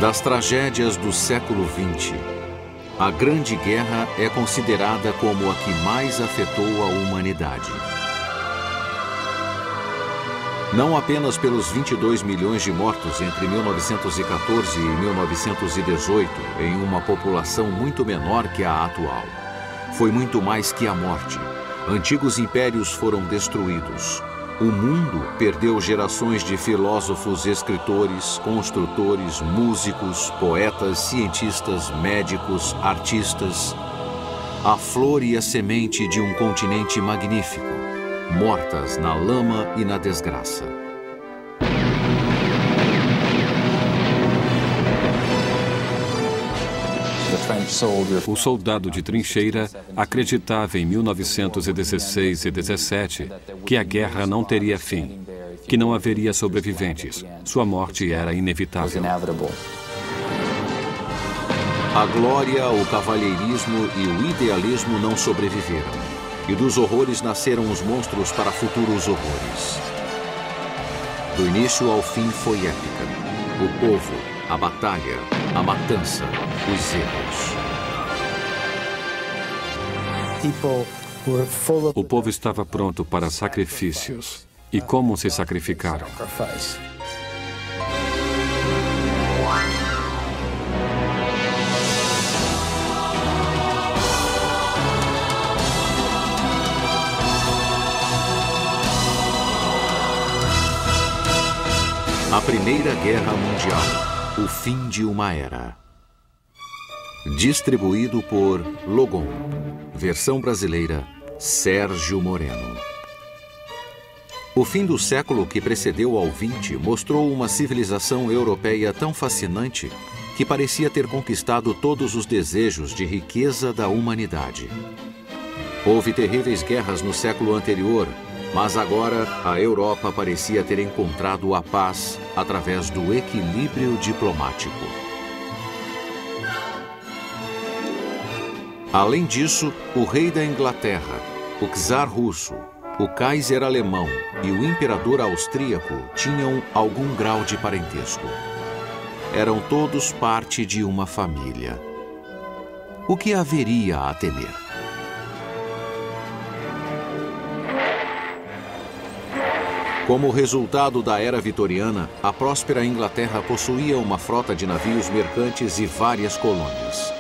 Das tragédias do século XX, a Grande Guerra é considerada como a que mais afetou a humanidade. Não apenas pelos 22 milhões de mortos entre 1914 e 1918, em uma população muito menor que a atual. Foi muito mais que a morte. Antigos impérios foram destruídos. O mundo perdeu gerações de filósofos, escritores, construtores, músicos, poetas, cientistas, médicos, artistas. A flor e a semente de um continente magnífico, mortas na lama e na desgraça. O soldado de trincheira acreditava em 1916 e 17 que a guerra não teria fim, que não haveria sobreviventes. Sua morte era inevitável. A glória, o cavalheirismo e o idealismo não sobreviveram. E dos horrores nasceram os monstros para futuros horrores. Do início ao fim foi épica. O povo, a batalha, a matança, os erros. O povo estava pronto para sacrifícios. E como se sacrificaram? A Primeira Guerra Mundial, o fim de uma era. Distribuído por Logon. Versão brasileira, Sérgio Moreno. O fim do século que precedeu ao XX mostrou uma civilização europeia tão fascinante que parecia ter conquistado todos os desejos de riqueza da humanidade. Houve terríveis guerras no século anterior, mas agora a Europa parecia ter encontrado a paz através do equilíbrio diplomático. Além disso, o rei da Inglaterra, o czar russo, o Kaiser alemão e o imperador austríaco tinham algum grau de parentesco. Eram todos parte de uma família. O que haveria a temer? Como resultado da era vitoriana, a próspera Inglaterra possuía uma frota de navios mercantes e várias colônias.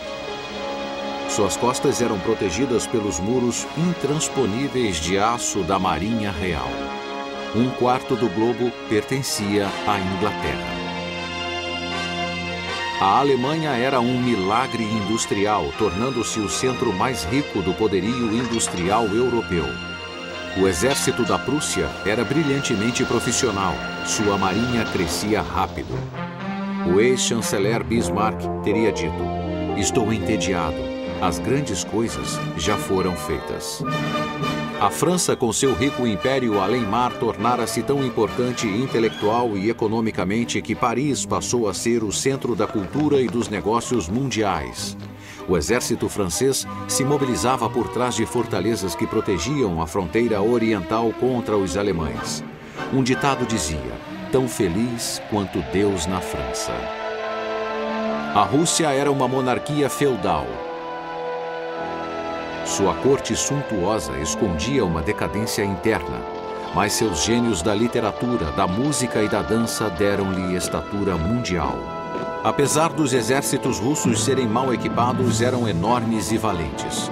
Suas costas eram protegidas pelos muros intransponíveis de aço da Marinha Real. Um quarto do globo pertencia à Inglaterra. A Alemanha era um milagre industrial, tornando-se o centro mais rico do poderio industrial europeu. O exército da Prússia era brilhantemente profissional. Sua marinha crescia rápido. O ex-chanceler Bismarck teria dito: "Estou entediado. As grandes coisas já foram feitas." A França, com seu rico império além-mar, tornara-se tão importante intelectual e economicamente que Paris passou a ser o centro da cultura e dos negócios mundiais. O exército francês se mobilizava por trás de fortalezas que protegiam a fronteira oriental contra os alemães. Um ditado dizia: "Tão feliz quanto Deus na França." A Rússia era uma monarquia feudal. Sua corte suntuosa escondia uma decadência interna, mas seus gênios da literatura, da música e da dança deram-lhe estatura mundial. Apesar dos exércitos russos serem mal equipados, eram enormes e valentes.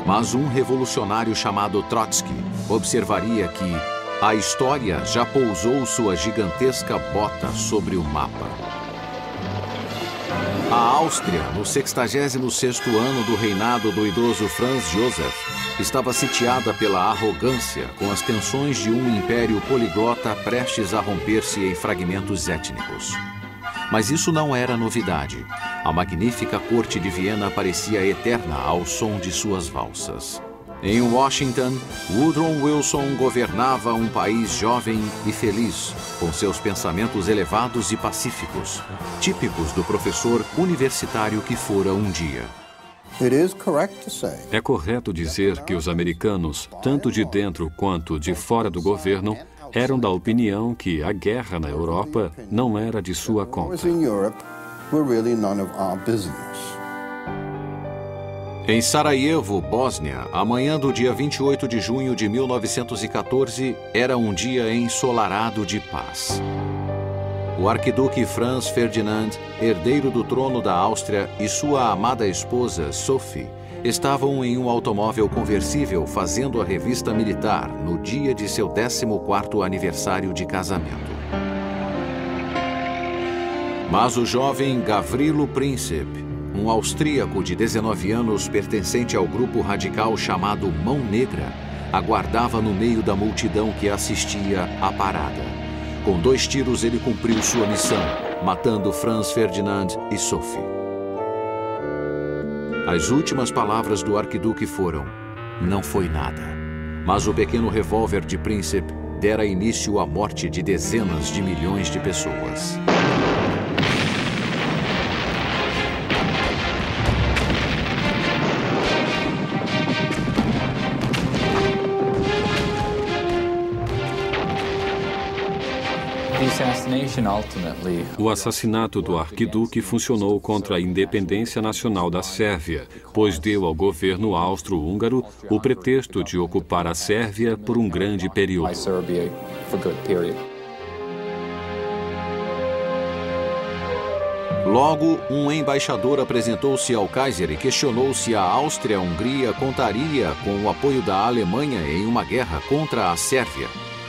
Mas um revolucionário chamado Trotsky observaria que a história já pousou sua gigantesca bota sobre o mapa. A Áustria, no 66º ano do reinado do idoso Franz Joseph, estava sitiada pela arrogância com as tensões de um império poliglota prestes a romper-se em fragmentos étnicos. Mas isso não era novidade. A magnífica corte de Viena parecia eterna ao som de suas valsas. Em Washington, Woodrow Wilson governava um país jovem e feliz, com seus pensamentos elevados e pacíficos, típicos do professor universitário que fora um dia. É correto dizer que os americanos, tanto de dentro quanto de fora do governo, eram da opinião que a guerra na Europa não era de sua conta. were really none of our business. Em Sarajevo, Bósnia, a manhã do dia 28 de junho de 1914 era um dia ensolarado de paz. O arquiduque Franz Ferdinand, herdeiro do trono da Áustria, e sua amada esposa, Sophie, estavam em um automóvel conversível fazendo a revista militar no dia de seu 14º aniversário de casamento. Mas o jovem Gavrilo Princip, um austríaco de 19 anos pertencente ao grupo radical chamado Mão Negra, aguardava no meio da multidão que assistia à parada. Com 2 tiros ele cumpriu sua missão, matando Franz Ferdinand e Sophie. As últimas palavras do arquiduque foram: "Não foi nada." Mas o pequeno revólver de Princip dera início à morte de dezenas de milhões de pessoas. O assassinato do arquiduque funcionou contra a independência nacional da Sérvia, pois deu ao governo austro-húngaro o pretexto de ocupar a Sérvia por um grande período. Logo, um embaixador apresentou-se ao Kaiser e questionou se a Áustria-Hungria contaria com o apoio da Alemanha em uma guerra contra a Sérvia,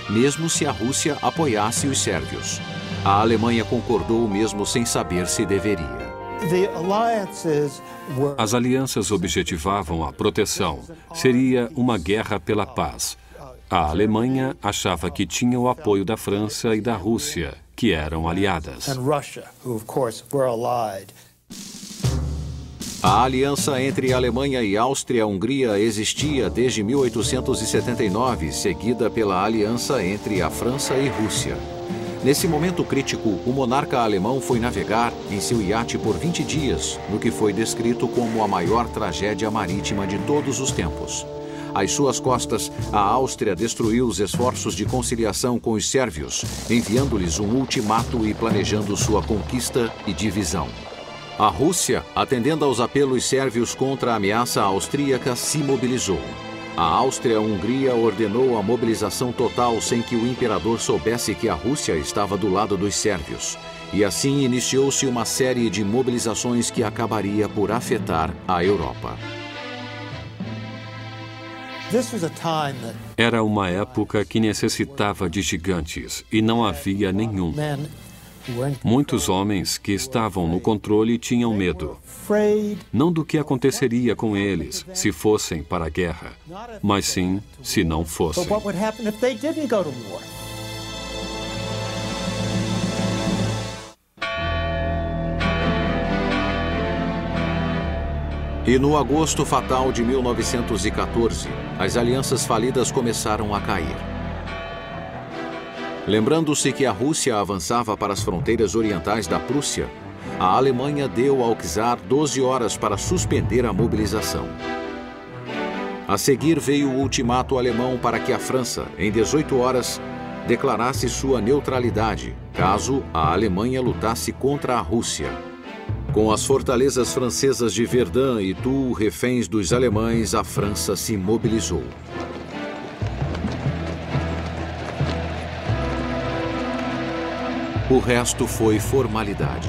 mesmo se a Rússia apoiasse os sérvios. A Alemanha concordou mesmo sem saber se deveria. As alianças objetivavam a proteção. Seria uma guerra pela paz. A Alemanha achava que tinha o apoio da França e da Rússia, que eram aliadas. A aliança entre Alemanha e Áustria-Hungria existia desde 1879, seguida pela aliança entre a França e Rússia. Nesse momento crítico, o monarca alemão foi navegar em seu iate por 20 dias, no que foi descrito como a maior tragédia marítima de todos os tempos. Às suas costas, a Áustria destruiu os esforços de conciliação com os sérvios, enviando-lhes um ultimato e planejando sua conquista e divisão. A Rússia, atendendo aos apelos sérvios contra a ameaça austríaca, se mobilizou. A Áustria-Hungria ordenou a mobilização total sem que o imperador soubesse que a Rússia estava do lado dos sérvios. E assim iniciou-se uma série de mobilizações que acabaria por afetar a Europa. Era uma época que necessitava de gigantes e não havia nenhum. Muitos homens que estavam no controle tinham medo, não do que aconteceria com eles se fossem para a guerra, mas sim se não fossem. E no agosto fatal de 1914, as alianças falidas começaram a cair. Lembrando-se que a Rússia avançava para as fronteiras orientais da Prússia, a Alemanha deu ao czar 12 horas para suspender a mobilização. A seguir veio o ultimato alemão para que a França, em 18 horas, declarasse sua neutralidade, caso a Alemanha lutasse contra a Rússia. Com as fortalezas francesas de Verdun e Toul reféns dos alemães, a França se mobilizou. O resto foi formalidade.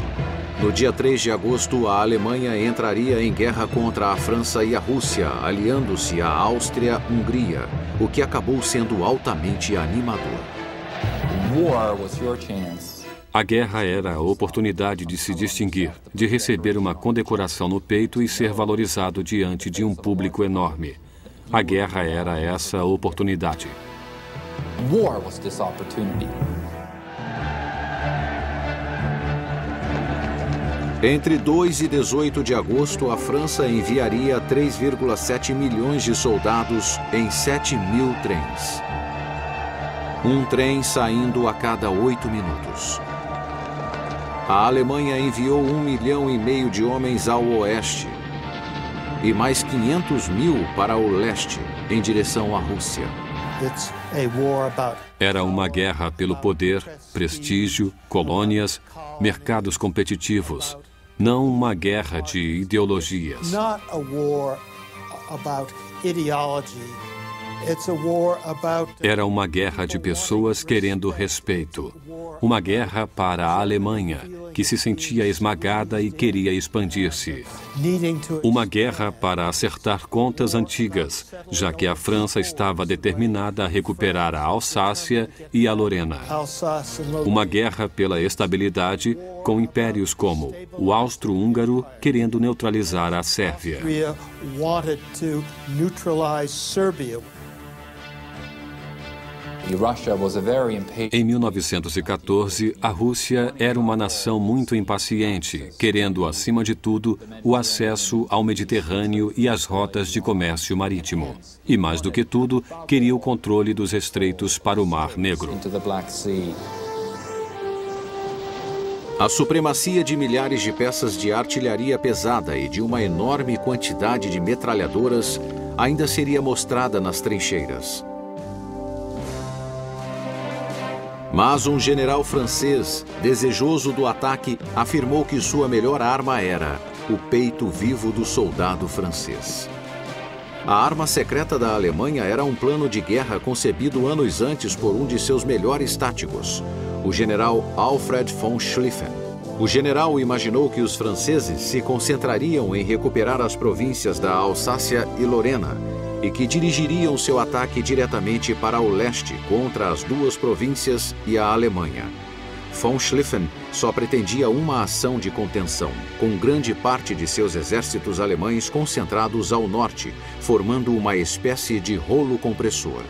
No dia 3 de agosto, a Alemanha entraria em guerra contra a França e a Rússia, aliando-se à Áustria-Hungria, o que acabou sendo altamente animador. A guerra era a oportunidade de se distinguir, de receber uma condecoração no peito e ser valorizado diante de um público enorme. A guerra era essa oportunidade. Entre 2 e 18 de agosto, a França enviaria 3,7 milhões de soldados em 7.000 trens. Um trem saindo a cada 8 minutos. A Alemanha enviou 1,5 milhão de homens ao oeste e mais 500 mil para o leste, em direção à Rússia. Era uma guerra pelo poder, prestígio, colônias, mercados competitivos. Não uma guerra de ideologias. Not a war about ideology. It's a war about... Era uma guerra de pessoas querendo respeito. Uma guerra para a Alemanha, que se sentia esmagada e queria expandir-se. Uma guerra para acertar contas antigas, já que a França estava determinada a recuperar a Alsácia e a Lorena. Uma guerra pela estabilidade, com impérios como o Austro-Húngaro querendo neutralizar a Sérvia. Em 1914, a Rússia era uma nação muito impaciente, querendo, acima de tudo, o acesso ao Mediterrâneo e às rotas de comércio marítimo. E, mais do que tudo, queria o controle dos estreitos para o Mar Negro. A supremacia de milhares de peças de artilharia pesada e de uma enorme quantidade de metralhadoras ainda seria mostrada nas trincheiras. Mas um general francês, desejoso do ataque, afirmou que sua melhor arma era o peito vivo do soldado francês. A arma secreta da Alemanha era um plano de guerra concebido anos antes por um de seus melhores táticos, o general Alfred von Schlieffen. O general imaginou que os franceses se concentrariam em recuperar as províncias da Alsácia e Lorena, e que dirigiriam seu ataque diretamente para o leste contra as duas províncias e a Alemanha. Von Schlieffen só pretendia uma ação de contenção, com grande parte de seus exércitos alemães concentrados ao norte, formando uma espécie de rolo compressor.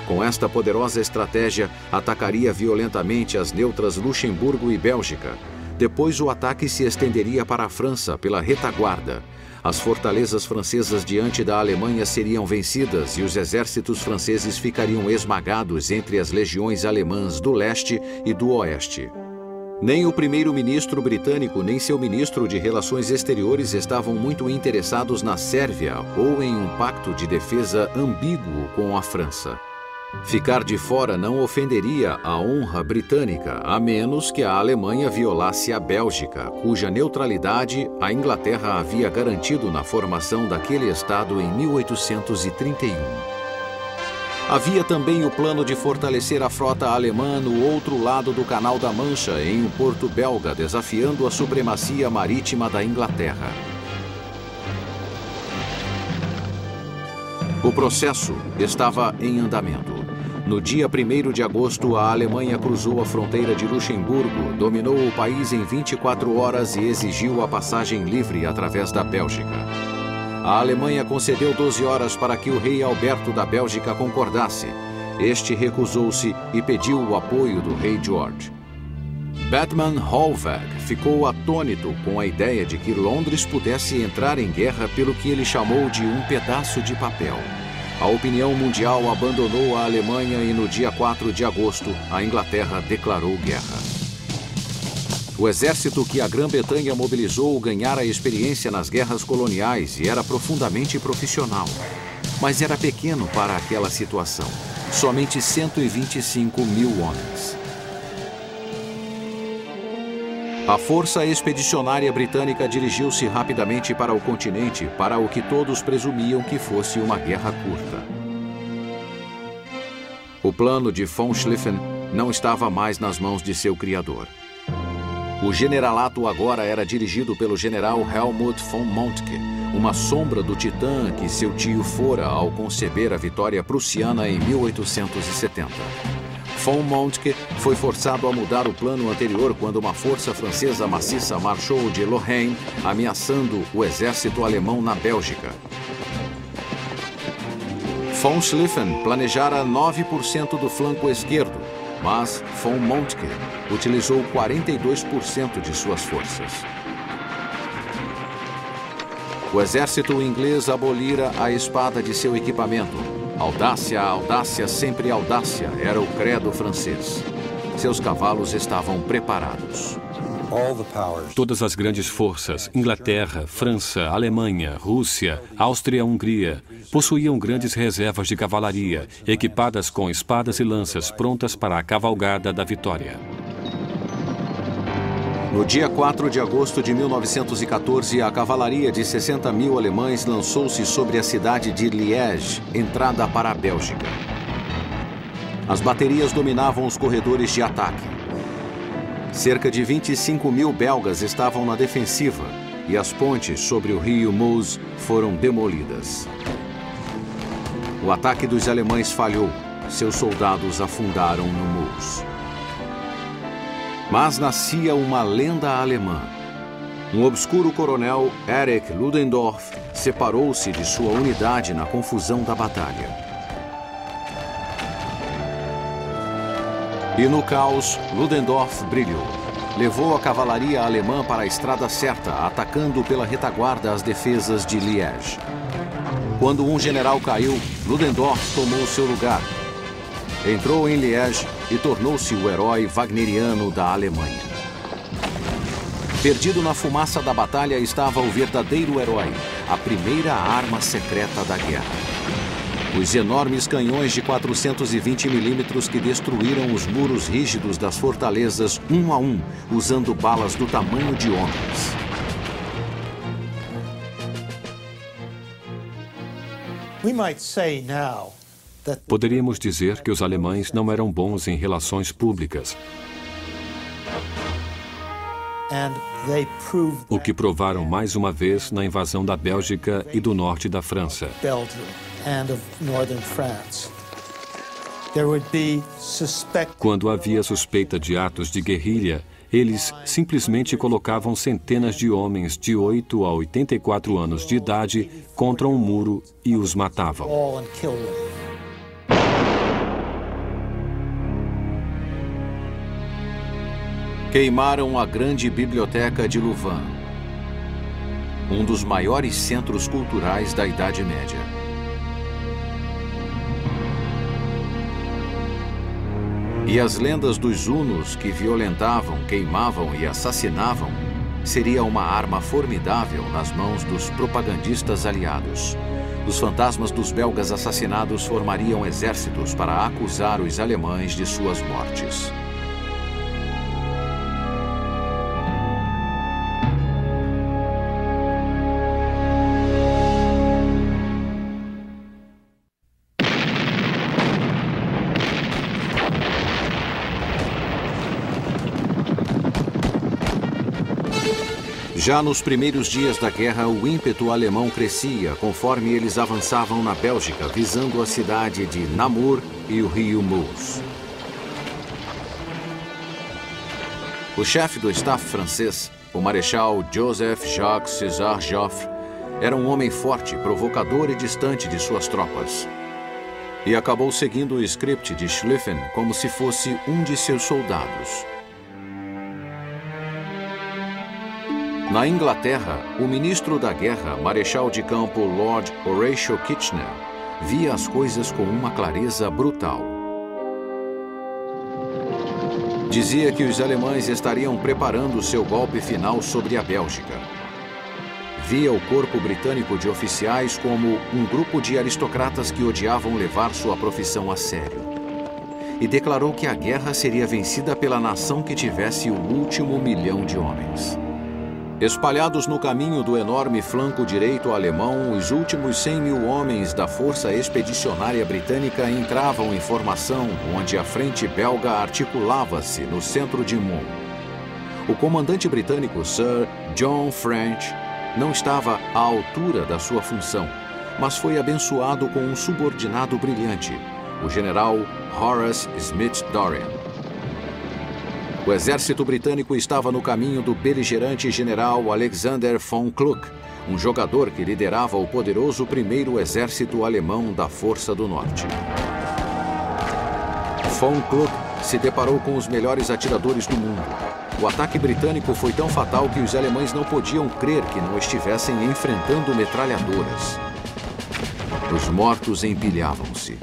Com esta poderosa estratégia, atacaria violentamente as neutras Luxemburgo e Bélgica. Depois o ataque se estenderia para a França pela retaguarda. As fortalezas francesas diante da Alemanha seriam vencidas e os exércitos franceses ficariam esmagados entre as legiões alemãs do leste e do oeste. Nem o primeiro-ministro britânico nem seu ministro de Relações Exteriores estavam muito interessados na Sérvia ou em um pacto de defesa ambíguo com a França. Ficar de fora não ofenderia a honra britânica, a menos que a Alemanha violasse a Bélgica, cuja neutralidade a Inglaterra havia garantido na formação daquele Estado em 1831. Havia também o plano de fortalecer a frota alemã no outro lado do Canal da Mancha, em um porto belga, desafiando a supremacia marítima da Inglaterra. O processo estava em andamento. No dia 1º de agosto, a Alemanha cruzou a fronteira de Luxemburgo, dominou o país em 24 horas e exigiu a passagem livre através da Bélgica. A Alemanha concedeu 12 horas para que o rei Alberto da Bélgica concordasse. Este recusou-se e pediu o apoio do rei George. Bethmann Hollweg ficou atônito com a ideia de que Londres pudesse entrar em guerra pelo que ele chamou de um pedaço de papel. A opinião mundial abandonou a Alemanha e no dia 4 de agosto, a Inglaterra declarou guerra. O exército que a Grã-Bretanha mobilizou ganhara experiência nas guerras coloniais e era profundamente profissional. Mas era pequeno para aquela situação. Somente 125 mil homens. A força expedicionária britânica dirigiu-se rapidamente para o continente, para o que todos presumiam que fosse uma guerra curta. O plano de von Schlieffen não estava mais nas mãos de seu criador. O generalato agora era dirigido pelo general Helmuth von Moltke, uma sombra do titã que seu tio fora ao conceber a vitória prussiana em 1870. Von Moltke foi forçado a mudar o plano anterior quando uma força francesa maciça marchou de Lorraine, ameaçando o exército alemão na Bélgica. Von Schlieffen planejara 9% do flanco esquerdo, mas von Moltke utilizou 42% de suas forças. O exército inglês abolira a espada de seu equipamento. Audácia, audácia, sempre audácia, era o credo francês. Seus cavalos estavam preparados. Todas as grandes forças, Inglaterra, França, Alemanha, Rússia, Áustria-Hungria, possuíam grandes reservas de cavalaria, equipadas com espadas e lanças prontas para a cavalgada da vitória. No dia 4 de agosto de 1914, a cavalaria de 60.000 alemães lançou-se sobre a cidade de Liège, entrada para a Bélgica. As baterias dominavam os corredores de ataque. Cerca de 25.000 belgas estavam na defensiva e as pontes sobre o rio Meuse foram demolidas. O ataque dos alemães falhou. Seus soldados afundaram no Meuse. Mas nascia uma lenda alemã. Um obscuro coronel, Erich Ludendorff, separou-se de sua unidade na confusão da batalha. E no caos, Ludendorff brilhou. Levou a cavalaria alemã para a estrada certa, atacando pela retaguarda as defesas de Liège. Quando um general caiu, Ludendorff tomou seu lugar. Entrou em Liège e tornou-se o herói wagneriano da Alemanha. Perdido na fumaça da batalha estava o verdadeiro herói, a primeira arma secreta da guerra. Os enormes canhões de 420 milímetros que destruíram os muros rígidos das fortalezas um a um, usando balas do tamanho de homens. We might say now Poderíamos dizer que os alemães não eram bons em relações públicas, o que provaram mais uma vez na invasão da Bélgica e do norte da França. Quando havia suspeita de atos de guerrilha, eles simplesmente colocavam centenas de homens de 8 a 84 anos de idade contra um muro e os matavam. Queimaram a grande biblioteca de Louvain, um dos maiores centros culturais da Idade Média. E as lendas dos hunos que violentavam, queimavam e assassinavam seria uma arma formidável nas mãos dos propagandistas aliados. Os fantasmas dos belgas assassinados formariam exércitos para acusar os alemães de suas mortes. Já nos primeiros dias da guerra, o ímpeto alemão crescia conforme eles avançavam na Bélgica, visando a cidade de Namur e o rio Meuse. O chefe do staff francês, o marechal Joseph-Jacques César Joffre, era um homem forte, provocador e distante de suas tropas. E acabou seguindo o script de Schlieffen como se fosse um de seus soldados. Na Inglaterra, o ministro da guerra, marechal de campo Lord Horatio Kitchener, via as coisas com uma clareza brutal. Dizia que os alemães estariam preparando seu golpe final sobre a Bélgica. Via o corpo britânico de oficiais como um grupo de aristocratas que odiavam levar sua profissão a sério. E declarou que a guerra seria vencida pela nação que tivesse o último 1.000.000 de homens. Espalhados no caminho do enorme flanco direito alemão, os últimos 100.000 homens da Força Expedicionária Britânica entravam em formação, onde a frente belga articulava-se no centro de Mons. O comandante britânico Sir John French não estava à altura da sua função, mas foi abençoado com um subordinado brilhante, o general Horace Smith Dorrien. O exército britânico estava no caminho do beligerante general Alexander von Kluck, um jogador que liderava o poderoso primeiro exército alemão da Força do Norte. Von Kluck se deparou com os melhores atiradores do mundo. O ataque britânico foi tão fatal que os alemães não podiam crer que não estivessem enfrentando metralhadoras. Os mortos empilhavam-se.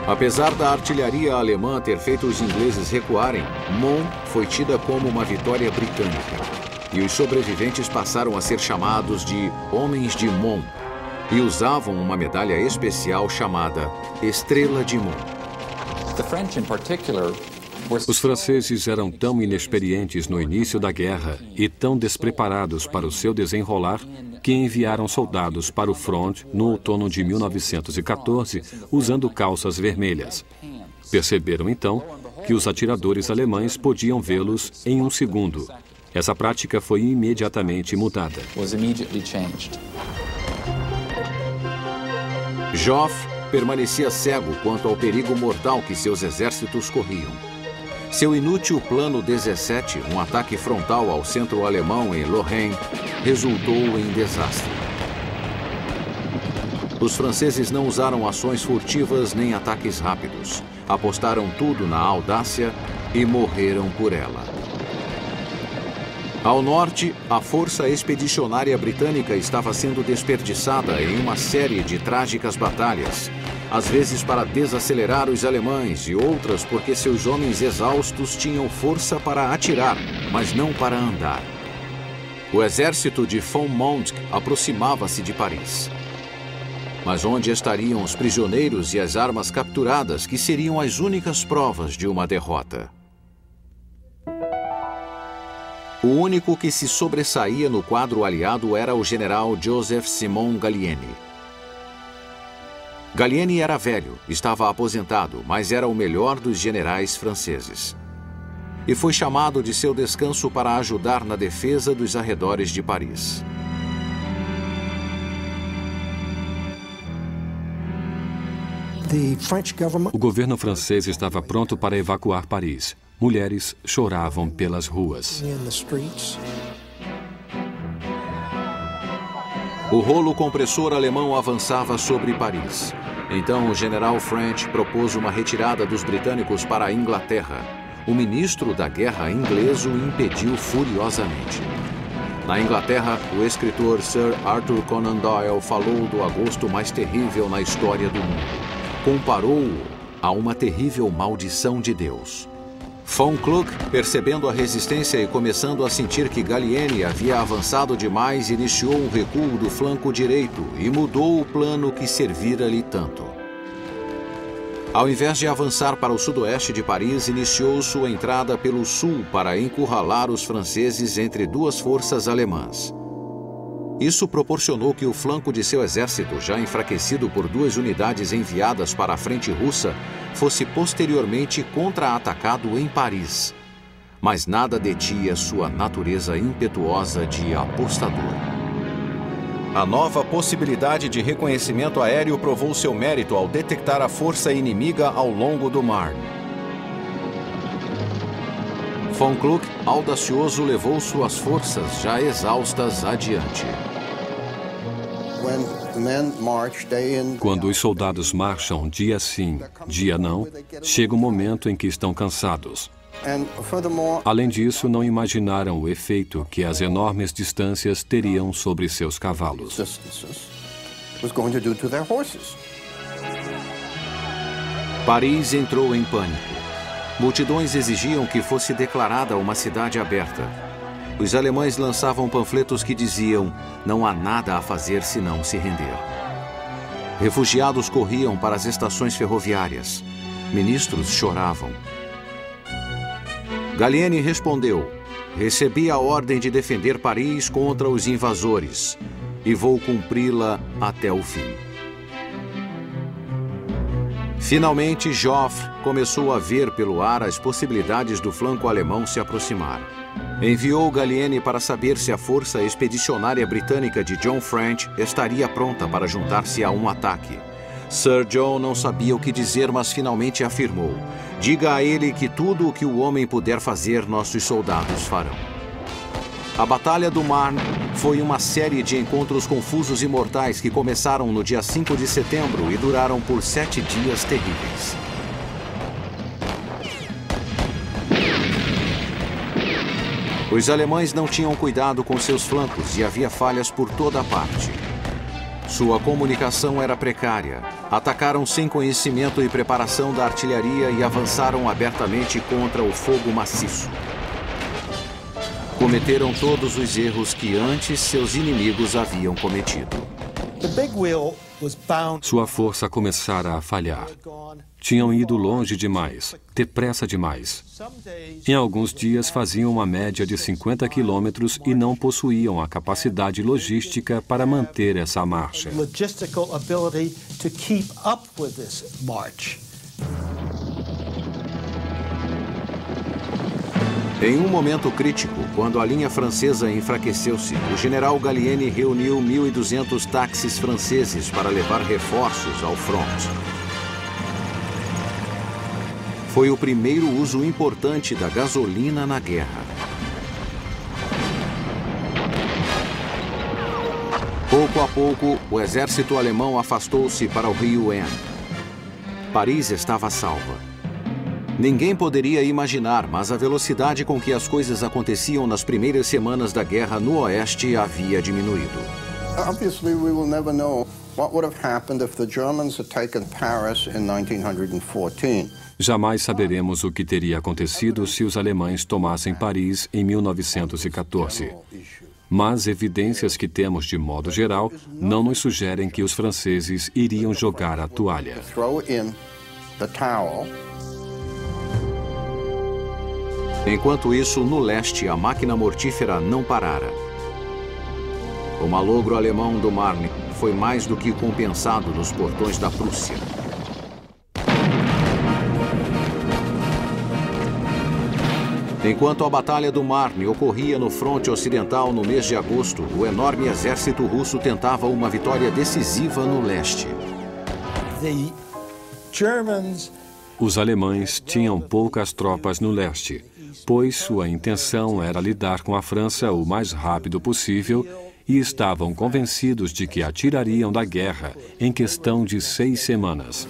Apesar da artilharia alemã ter feito os ingleses recuarem, Mons foi tida como uma vitória britânica. E os sobreviventes passaram a ser chamados de Homens de Mons e usavam uma medalha especial chamada Estrela de Mons. The French in particular Os franceses eram tão inexperientes no início da guerra e tão despreparados para o seu desenrolar que enviaram soldados para o front no outono de 1914 usando calças vermelhas. Perceberam então que os atiradores alemães podiam vê-los em um segundo. Essa prática foi imediatamente mudada. Joffre permanecia cego quanto ao perigo mortal que seus exércitos corriam. Seu inútil Plano 17, um ataque frontal ao centro alemão em Lorraine, resultou em desastre. Os franceses não usaram ações furtivas nem ataques rápidos. Apostaram tudo na audácia e morreram por ela. Ao norte, a força expedicionária britânica estava sendo desperdiçada em uma série de trágicas batalhas, às vezes para desacelerar os alemães e outras porque seus homens exaustos tinham força para atirar, mas não para andar. O exército de von Moltke aproximava-se de Paris. Mas onde estariam os prisioneiros e as armas capturadas, que seriam as únicas provas de uma derrota? O único que se sobressaía no quadro aliado era o general Joseph-Simon Gallieni. Gallieni era velho, estava aposentado, mas era o melhor dos generais franceses. E foi chamado de seu descanso para ajudar na defesa dos arredores de Paris. O governo francês estava pronto para evacuar Paris. Mulheres choravam pelas ruas. O rolo compressor alemão avançava sobre Paris. Então o general French propôs uma retirada dos britânicos para a Inglaterra. O ministro da guerra inglês o impediu furiosamente. Na Inglaterra, o escritor Sir Arthur Conan Doyle falou do agosto mais terrível na história do mundo. Comparou-o a uma terrível maldição de Deus. Von Kluck, percebendo a resistência e começando a sentir que Gallieni havia avançado demais, iniciou um recuo do flanco direito e mudou o plano que servira-lhe tanto. Ao invés de avançar para o sudoeste de Paris, iniciou sua entrada pelo sul para encurralar os franceses entre duas forças alemãs. Isso proporcionou que o flanco de seu exército, já enfraquecido por duas unidades enviadas para a frente russa, fosse posteriormente contra-atacado em Paris. Mas nada detinha sua natureza impetuosa de apostador. A nova possibilidade de reconhecimento aéreo provou seu mérito ao detectar a força inimiga ao longo do Marne. Von Kluck, audacioso, levou suas forças já exaustas adiante. Quando os soldados marcham dia sim, dia não, chega o momento em que estão cansados. Além disso, não imaginaram o efeito que as enormes distâncias teriam sobre seus cavalos. Paris entrou em pânico. Multidões exigiam que fosse declarada uma cidade aberta. Os alemães lançavam panfletos que diziam: não há nada a fazer senão se render. Refugiados corriam para as estações ferroviárias. Ministros choravam. Gallieni respondeu: recebi a ordem de defender Paris contra os invasores e vou cumpri-la até o fim. Finalmente, Joffre começou a ver pelo ar as possibilidades do flanco alemão se aproximar. Enviou Gallieni para saber se a força expedicionária britânica de John French estaria pronta para juntar-se a um ataque. Sir John não sabia o que dizer, mas finalmente afirmou: diga a ele que tudo o que o homem puder fazer, nossos soldados farão. A Batalha do Marne foi uma série de encontros confusos e mortais que começaram no dia 5 de setembro e duraram por 7 dias terríveis. Os alemães não tinham cuidado com seus flancos e havia falhas por toda a parte. Sua comunicação era precária. Atacaram sem conhecimento e preparação da artilharia e avançaram abertamente contra o fogo maciço. Cometeram todos os erros que antes seus inimigos haviam cometido. Sua força começara a falhar. Tinham ido longe demais, depressa demais. Em alguns dias faziam uma média de 50 quilômetros e não possuíam a capacidade logística para manter essa marcha. Em um momento crítico, quando a linha francesa enfraqueceu-se, o general Gallieni reuniu 1.200 táxis franceses para levar reforços ao front. Foi o primeiro uso importante da gasolina na guerra. Pouco a pouco, o exército alemão afastou-se para o rio Aisne. Paris estava salva. Ninguém poderia imaginar, mas a velocidade com que as coisas aconteciam nas primeiras semanas da guerra no Oeste havia diminuído. Obviously, we will never know what would have happened if the Germans had taken Paris in 1914. Jamais saberemos o que teria acontecido se os alemães tomassem Paris em 1914. Mas evidências que temos de modo geral não nos sugerem que os franceses iriam jogar a toalha. Throw in the towel. Enquanto isso, no leste, a máquina mortífera não parara. O malogro alemão do Marne foi mais do que compensado nos portões da Prússia. Enquanto a Batalha do Marne ocorria no fronte ocidental no mês de agosto, o enorme exército russo tentava uma vitória decisiva no leste. Os alemães tinham poucas tropas no leste, pois sua intenção era lidar com a França o mais rápido possível e estavam convencidos de que a tirariam da guerra em questão de 6 semanas.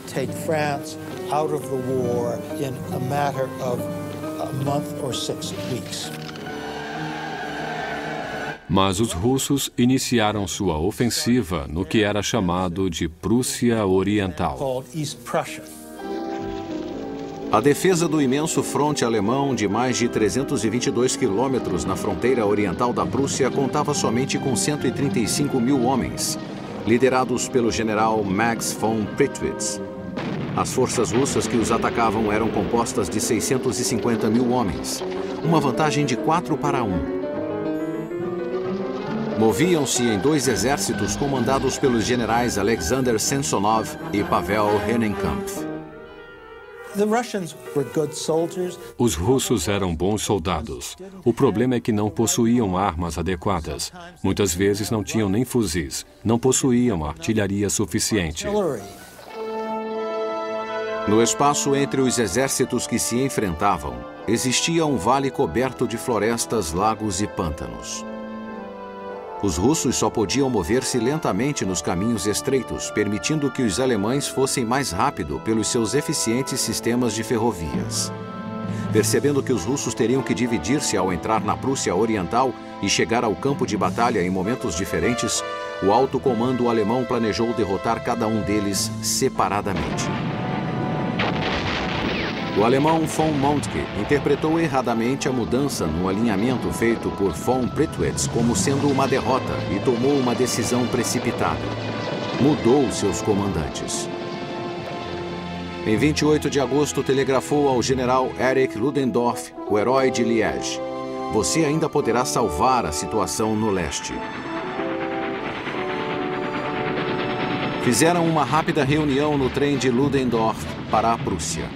Mas os russos iniciaram sua ofensiva no que era chamado de Prússia Oriental. A defesa do imenso fronte alemão de mais de 322 quilômetros na fronteira oriental da Prússia contava somente com 135 mil homens, liderados pelo general Max von Prittwitz. As forças russas que os atacavam eram compostas de 650 mil homens, uma vantagem de 4-1. Moviam-se em 2 exércitos comandados pelos generais Alexander Samsonov e Pavel Rennenkampf. Os russos eram bons soldados. O problema é que não possuíam armas adequadas. Muitas vezes não tinham nem fuzis, não possuíam artilharia suficiente. No espaço entre os exércitos que se enfrentavam, existia um vale coberto de florestas, lagos e pântanos. Os russos só podiam mover-se lentamente nos caminhos estreitos, permitindo que os alemães fossem mais rápido pelos seus eficientes sistemas de ferrovias. Percebendo que os russos teriam que dividir-se ao entrar na Prússia Oriental e chegar ao campo de batalha em momentos diferentes, o alto comando alemão planejou derrotar cada um deles separadamente. O alemão von Moltke interpretou erradamente a mudança no alinhamento feito por von Prittwitz como sendo uma derrota e tomou uma decisão precipitada. Mudou seus comandantes. Em 28 de agosto, telegrafou ao general Erich Ludendorff, o herói de Liège: "Você ainda poderá salvar a situação no leste." Fizeram uma rápida reunião no trem de Ludendorff para a Prússia.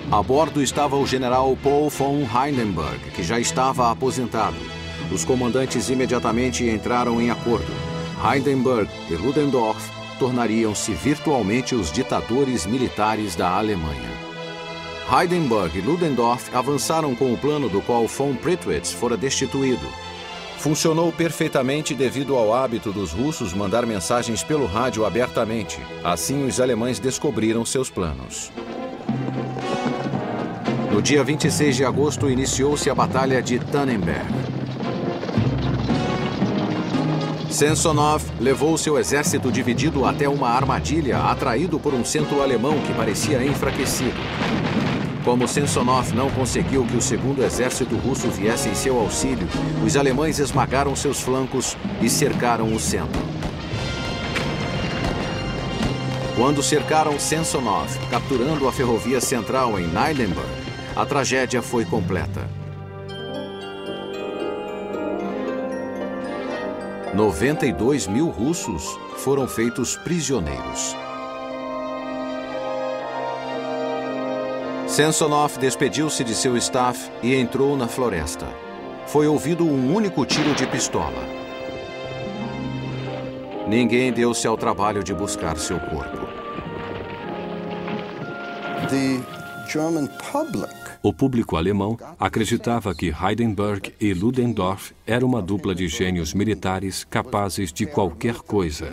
A bordo estava o general Paul von Hindenburg, que já estava aposentado. Os comandantes imediatamente entraram em acordo. Hindenburg e Ludendorff tornariam-se virtualmente os ditadores militares da Alemanha. Hindenburg e Ludendorff avançaram com o plano do qual von Prittwitz fora destituído. Funcionou perfeitamente devido ao hábito dos russos mandar mensagens pelo rádio abertamente. Assim, os alemães descobriram seus planos. No dia 26 de agosto, iniciou-se a Batalha de Tannenberg. Samsonov levou seu exército dividido até uma armadilha, atraído por um centro alemão que parecia enfraquecido. Como Samsonov não conseguiu que o segundo exército russo viesse em seu auxílio, os alemães esmagaram seus flancos e cercaram o centro. Quando cercaram Samsonov, capturando a ferrovia central em Neidenburg, a tragédia foi completa. 92 mil russos foram feitos prisioneiros. Samsonov despediu-se de seu staff e entrou na floresta. Foi ouvido um único tiro de pistola. Ninguém deu-se ao trabalho de buscar seu corpo. O público alemão acreditava que Hindenburg e Ludendorff eram uma dupla de gênios militares capazes de qualquer coisa.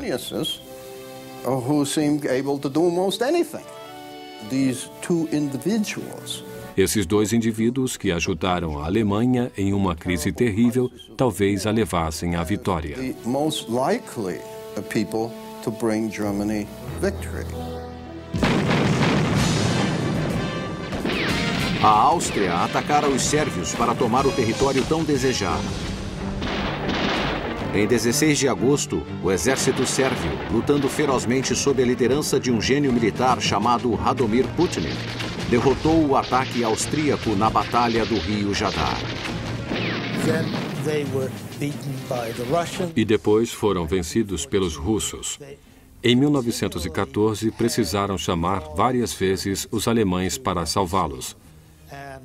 Esses dois indivíduos que ajudaram a Alemanha em uma crise terrível, talvez a levassem à vitória. A Áustria atacara os sérvios para tomar o território tão desejado. Em 16 de agosto, o exército sérvio, lutando ferozmente sob a liderança de um gênio militar chamado Radomir Putnik, derrotou o ataque austríaco na Batalha do Rio Jadar. E depois foram vencidos pelos russos. Em 1914, precisaram chamar várias vezes os alemães para salvá-los.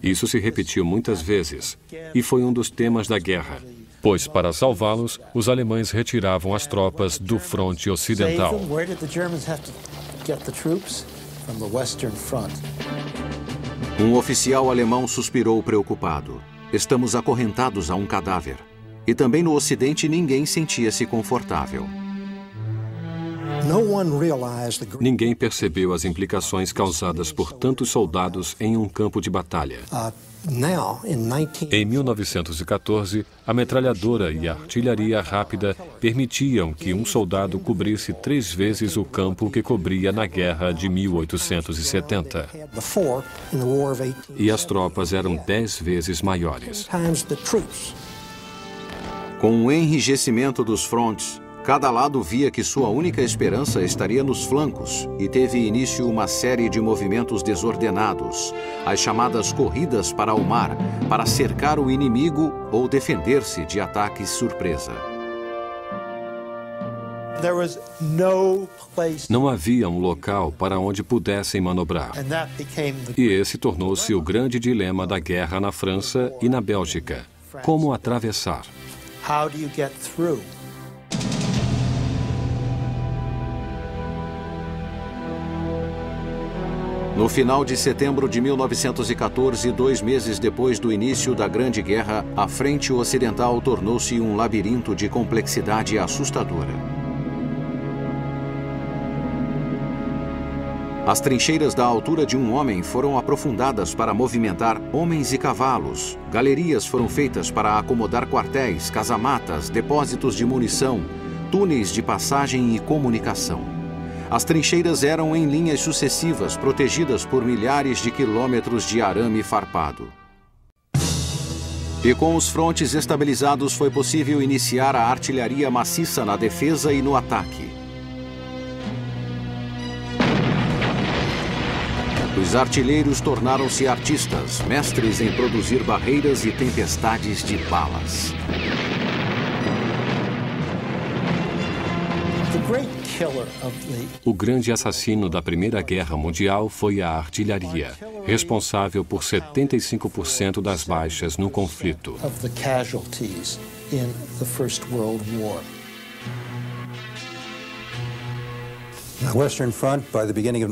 Isso se repetiu muitas vezes, e foi um dos temas da guerra, pois para salvá-los, os alemães retiravam as tropas do fronte ocidental. Um oficial alemão suspirou preocupado. Estamos acorrentados a um cadáver. E também no Ocidente ninguém sentia-se confortável. Ninguém percebeu as implicações causadas por tantos soldados em um campo de batalha. Em 1914, a metralhadora e a artilharia rápida permitiam que um soldado cobrisse 3 vezes o campo que cobria na guerra de 1870. E as tropas eram 10 vezes maiores. Com o enrijecimento dos frontes, cada lado via que sua única esperança estaria nos flancos e teve início uma série de movimentos desordenados, as chamadas corridas para o mar, para cercar o inimigo ou defender-se de ataques surpresa. Não havia um local para onde pudessem manobrar. E esse tornou-se o grande dilema da guerra na França e na Bélgica. Como atravessar? No final de setembro de 1914, 2 meses depois do início da Grande Guerra, a frente ocidental tornou-se um labirinto de complexidade assustadora. As trincheiras da altura de um homem foram aprofundadas para movimentar homens e cavalos. Galerias foram feitas para acomodar quartéis, casamatas, depósitos de munição, túneis de passagem e comunicação. As trincheiras eram em linhas sucessivas, protegidas por milhares de quilômetros de arame farpado. E com os frontes estabilizados foi possível iniciar a artilharia maciça na defesa e no ataque. Os artilheiros tornaram-se artistas, mestres em produzir barreiras e tempestades de balas. O grande assassino da Primeira Guerra Mundial foi a artilharia, responsável por 75% das baixas no conflito.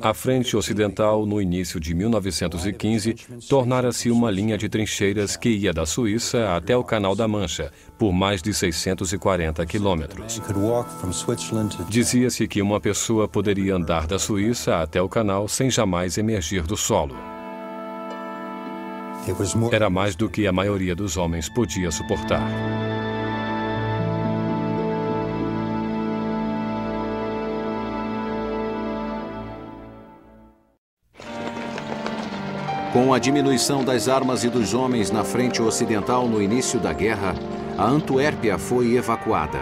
A frente ocidental, no início de 1915, tornara-se uma linha de trincheiras que ia da Suíça até o Canal da Mancha, por mais de 640 quilômetros. Dizia-se que uma pessoa poderia andar da Suíça até o canal sem jamais emergir do solo. Era mais do que a maioria dos homens podia suportar. Com a diminuição das armas e dos homens na frente ocidental no início da guerra, a Antuérpia foi evacuada.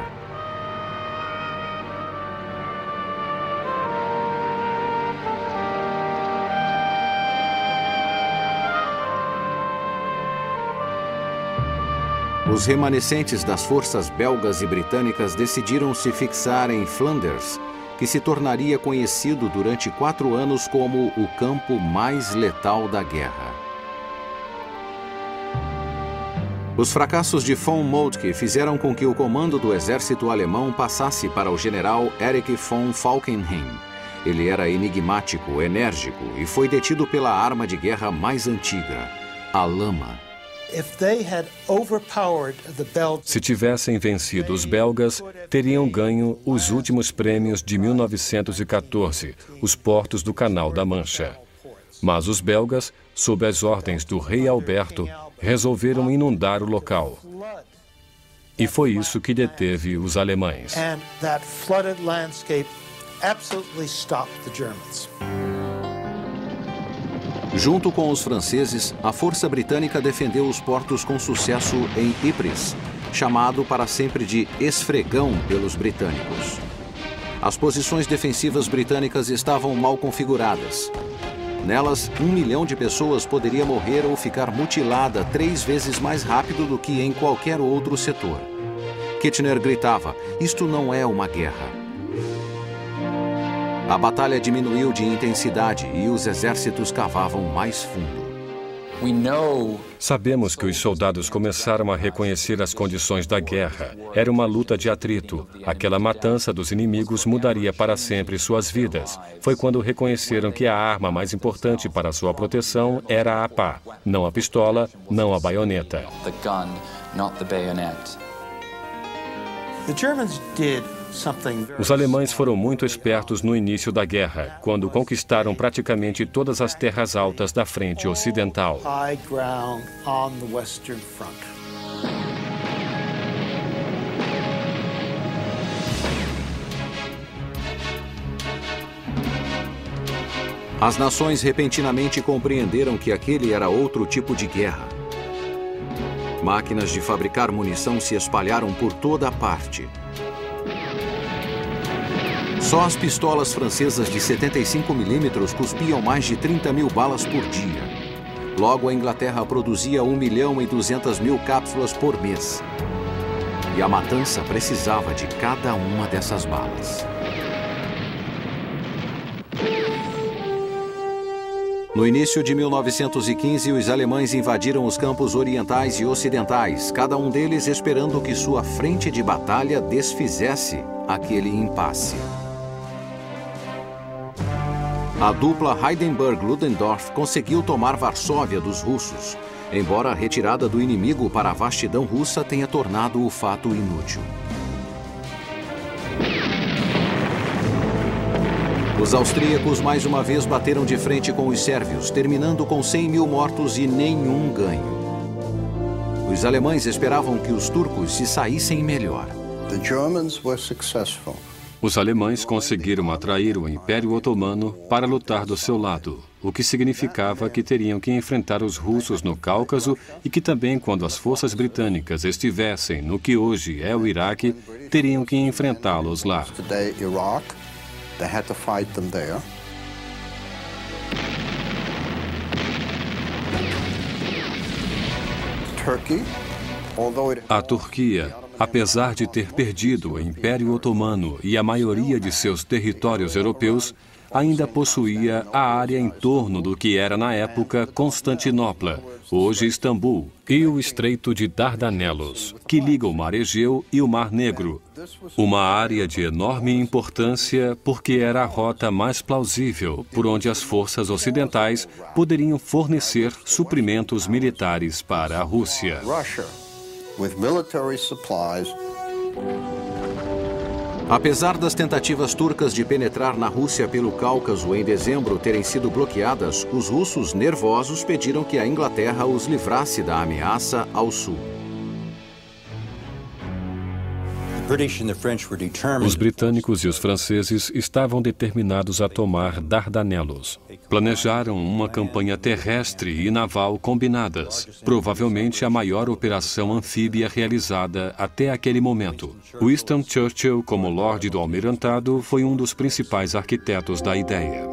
Os remanescentes das forças belgas e britânicas decidiram se fixar em Flanders, que se tornaria conhecido durante 4 anos como o campo mais letal da guerra. Os fracassos de von Moltke fizeram com que o comando do exército alemão passasse para o general Erich von Falkenhayn. Ele era enigmático, enérgico e foi detido pela arma de guerra mais antiga, a lama. Se tivessem vencido os belgas, teriam ganho os últimos prêmios de 1914, os portos do Canal da Mancha. Mas os belgas, sob as ordens do rei Alberto, resolveram inundar o local. E foi isso que deteve os alemães. Junto com os franceses, a força britânica defendeu os portos com sucesso em Ypres, chamado para sempre de Esfregão pelos britânicos. As posições defensivas britânicas estavam mal configuradas. Nelas, 1 milhão de pessoas poderia morrer ou ficar mutilada 3 vezes mais rápido do que em qualquer outro setor. Kitchener gritava: "Isto não é uma guerra." A batalha diminuiu de intensidade e os exércitos cavavam mais fundo. Sabemos que os soldados começaram a reconhecer as condições da guerra. Era uma luta de atrito. Aquela matança dos inimigos mudaria para sempre suas vidas. Foi quando reconheceram que a arma mais importante para sua proteção era a pá, não a pistola, não a baioneta. Os alemães foram muito espertos no início da guerra, quando conquistaram praticamente todas as terras altas da frente ocidental. As nações repentinamente compreenderam que aquele era outro tipo de guerra. Máquinas de fabricar munição se espalharam por toda a parte. Só as pistolas francesas de 75 milímetros cuspiam mais de 30 mil balas por dia. Logo, a Inglaterra produzia 1.200.000 cápsulas por mês. E a matança precisava de cada uma dessas balas. No início de 1915, os alemães invadiram os campos orientais e ocidentais, cada um deles esperando que sua frente de batalha desfizesse aquele impasse. A dupla Hindenburg-Ludendorff conseguiu tomar Varsóvia dos russos, embora a retirada do inimigo para a vastidão russa tenha tornado o fato inútil. Os austríacos mais uma vez bateram de frente com os sérvios, terminando com 100 mil mortos e nenhum ganho. Os alemães esperavam que os turcos se saíssem melhor. The Germans were successful. Os alemães conseguiram atrair o Império Otomano para lutar do seu lado, o que significava que teriam que enfrentar os russos no Cáucaso e que também, quando as forças britânicas estivessem no que hoje é o Iraque, teriam que enfrentá-los lá. A Turquia, apesar de ter perdido o Império Otomano e a maioria de seus territórios europeus, ainda possuía a área em torno do que era na época Constantinopla, hoje Istambul, e o Estreito de Dardanelos, que liga o Mar Egeu e o Mar Negro. Uma área de enorme importância porque era a rota mais plausível por onde as forças ocidentais poderiam fornecer suprimentos militares para a Rússia. Apesar das tentativas turcas de penetrar na Rússia pelo Cáucaso em dezembro terem sido bloqueadas, os russos nervosos pediram que a Inglaterra os livrasse da ameaça ao sul. Os britânicos e os franceses estavam determinados a tomar Dardanelos. Planejaram uma campanha terrestre e naval combinadas, provavelmente a maior operação anfíbia realizada até aquele momento. Winston Churchill, como Lorde do Almirantado, foi um dos principais arquitetos da ideia.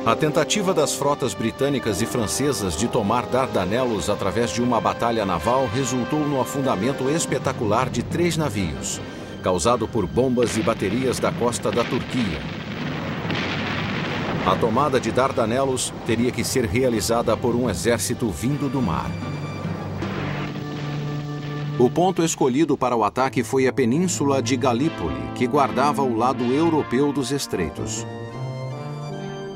A tentativa das frotas britânicas e francesas de tomar Dardanelos através de uma batalha naval resultou no afundamento espetacular de 3 navios, causado por bombas e baterias da costa da Turquia. A tomada de Dardanelos teria que ser realizada por um exército vindo do mar. O ponto escolhido para o ataque foi a península de Galípoli, que guardava o lado europeu dos estreitos.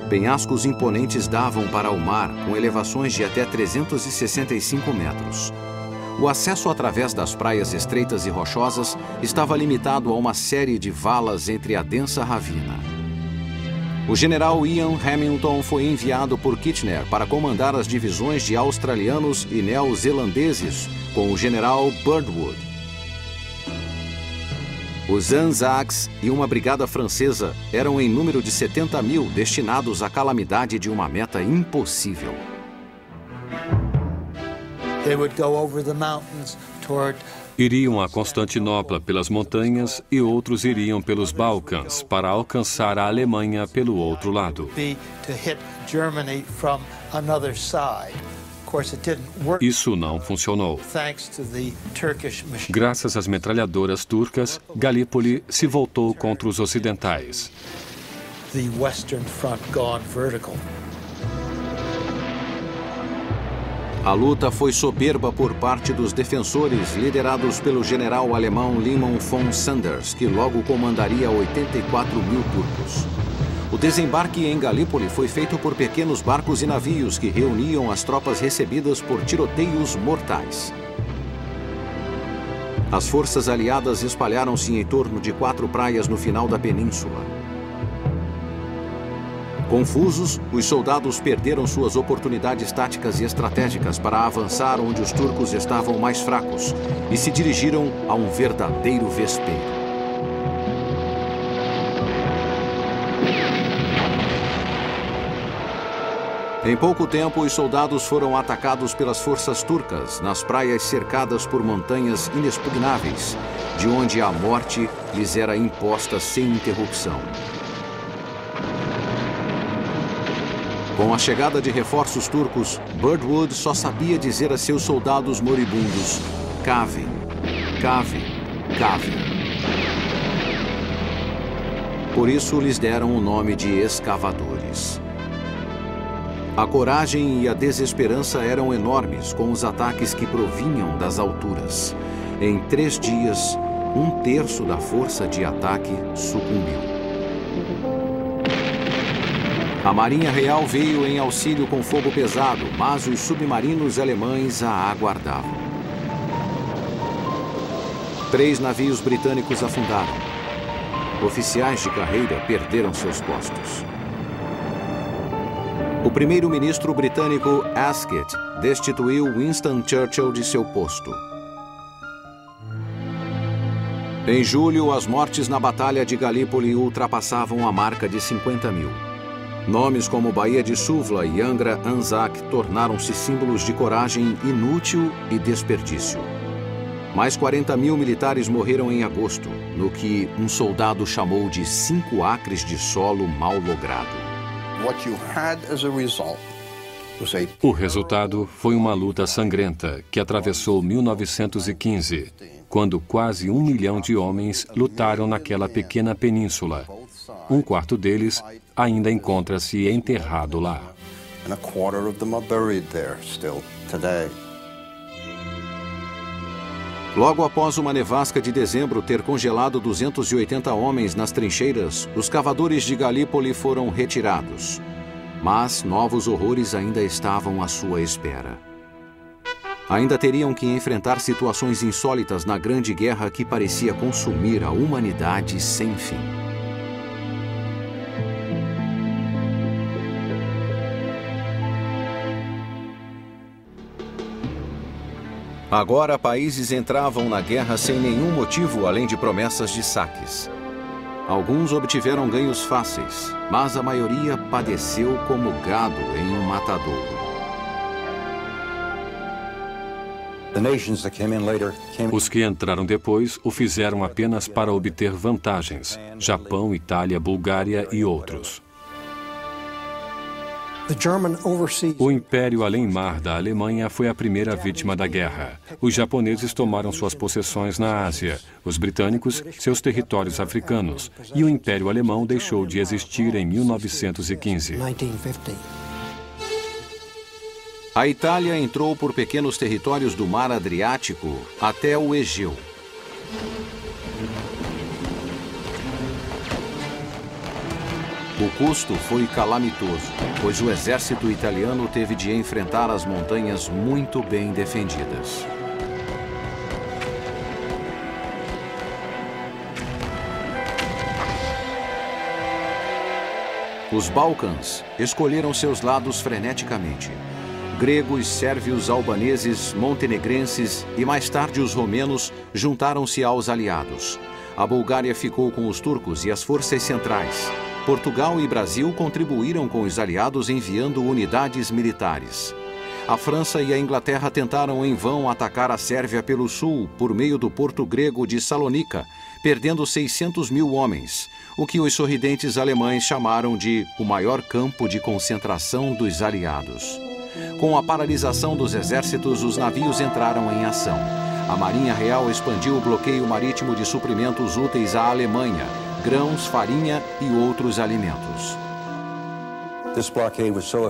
Penhascos imponentes davam para o mar, com elevações de até 365 metros. O acesso através das praias estreitas e rochosas estava limitado a uma série de valas entre a densa ravina. O general Ian Hamilton foi enviado por Kitchener para comandar as divisões de australianos e neozelandeses com o general Birdwood. Os Anzacs e uma brigada francesa eram em número de 70 mil destinados à calamidade de uma meta impossível. Iriam a Constantinopla pelas montanhas e outros iriam pelos Balcãs para alcançar a Alemanha pelo outro lado. Isso não funcionou. Graças às metralhadoras turcas, Galípoli se voltou contra os ocidentais. A luta foi soberba por parte dos defensores, liderados pelo general alemão Liman von Sanders, que logo comandaria 84 mil turcos. O desembarque em Galípoli foi feito por pequenos barcos e navios que reuniam as tropas recebidas por tiroteios mortais. As forças aliadas espalharam-se em torno de 4 praias no final da península. Confusos, os soldados perderam suas oportunidades táticas e estratégicas para avançar onde os turcos estavam mais fracos e se dirigiram a um verdadeiro vespeiro. Em pouco tempo, os soldados foram atacados pelas forças turcas nas praias cercadas por montanhas inexpugnáveis, de onde a morte lhes era imposta sem interrupção. Com a chegada de reforços turcos, Birdwood só sabia dizer a seus soldados moribundos: cavem, cavem, cavem. Por isso lhes deram o nome de escavadores. A coragem e a desesperança eram enormes com os ataques que provinham das alturas. Em 3 dias, 1/3 da força de ataque sucumbiu. A Marinha Real veio em auxílio com fogo pesado, mas os submarinos alemães a aguardavam. 3 navios britânicos afundaram. Oficiais de carreira perderam seus postos. O primeiro-ministro britânico Asquith destituiu Winston Churchill de seu posto. Em julho, as mortes na Batalha de Galípoli ultrapassavam a marca de 50 mil. Nomes como Baía de Suvla e Angra Anzac tornaram-se símbolos de coragem inútil e desperdício. Mais 40 mil militares morreram em agosto, no que um soldado chamou de 5 acres de solo mal logrado. O resultado foi uma luta sangrenta que atravessou 1915, quando quase 1 milhão de homens lutaram naquela pequena península. 1/4 deles ainda encontra-se enterrado lá. Logo após uma nevasca de dezembro ter congelado 280 homens nas trincheiras, os cavadores de Galípoli foram retirados. Mas novos horrores ainda estavam à sua espera. Ainda teriam que enfrentar situações insólitas na Grande Guerra que parecia consumir a humanidade sem fim. Agora, países entravam na guerra sem nenhum motivo além de promessas de saques. Alguns obtiveram ganhos fáceis, mas a maioria padeceu como gado em um matadouro. Os que entraram depois o fizeram apenas para obter vantagens: Japão, Itália, Bulgária e outros. O Império Além-Mar da Alemanha foi a primeira vítima da guerra. Os japoneses tomaram suas possessões na Ásia, os britânicos seus territórios africanos, e o Império Alemão deixou de existir em 1915. A Itália entrou por pequenos territórios do Mar Adriático até o Egeu. O custo foi calamitoso, pois o exército italiano teve de enfrentar as montanhas muito bem defendidas. Os Balcãs escolheram seus lados freneticamente. Gregos, sérvios, albaneses, montenegrenses e mais tarde os romenos juntaram-se aos aliados. A Bulgária ficou com os turcos e as forças centrais. Portugal e Brasil contribuíram com os aliados enviando unidades militares. A França e a Inglaterra tentaram em vão atacar a Sérvia pelo sul por meio do porto grego de Salônica, perdendo 600 mil homens, o que os sorridentes alemães chamaram de o maior campo de concentração dos aliados. Com a paralisação dos exércitos, os navios entraram em ação. A Marinha Real expandiu o bloqueio marítimo de suprimentos úteis à Alemanha, grãos, farinha e outros alimentos.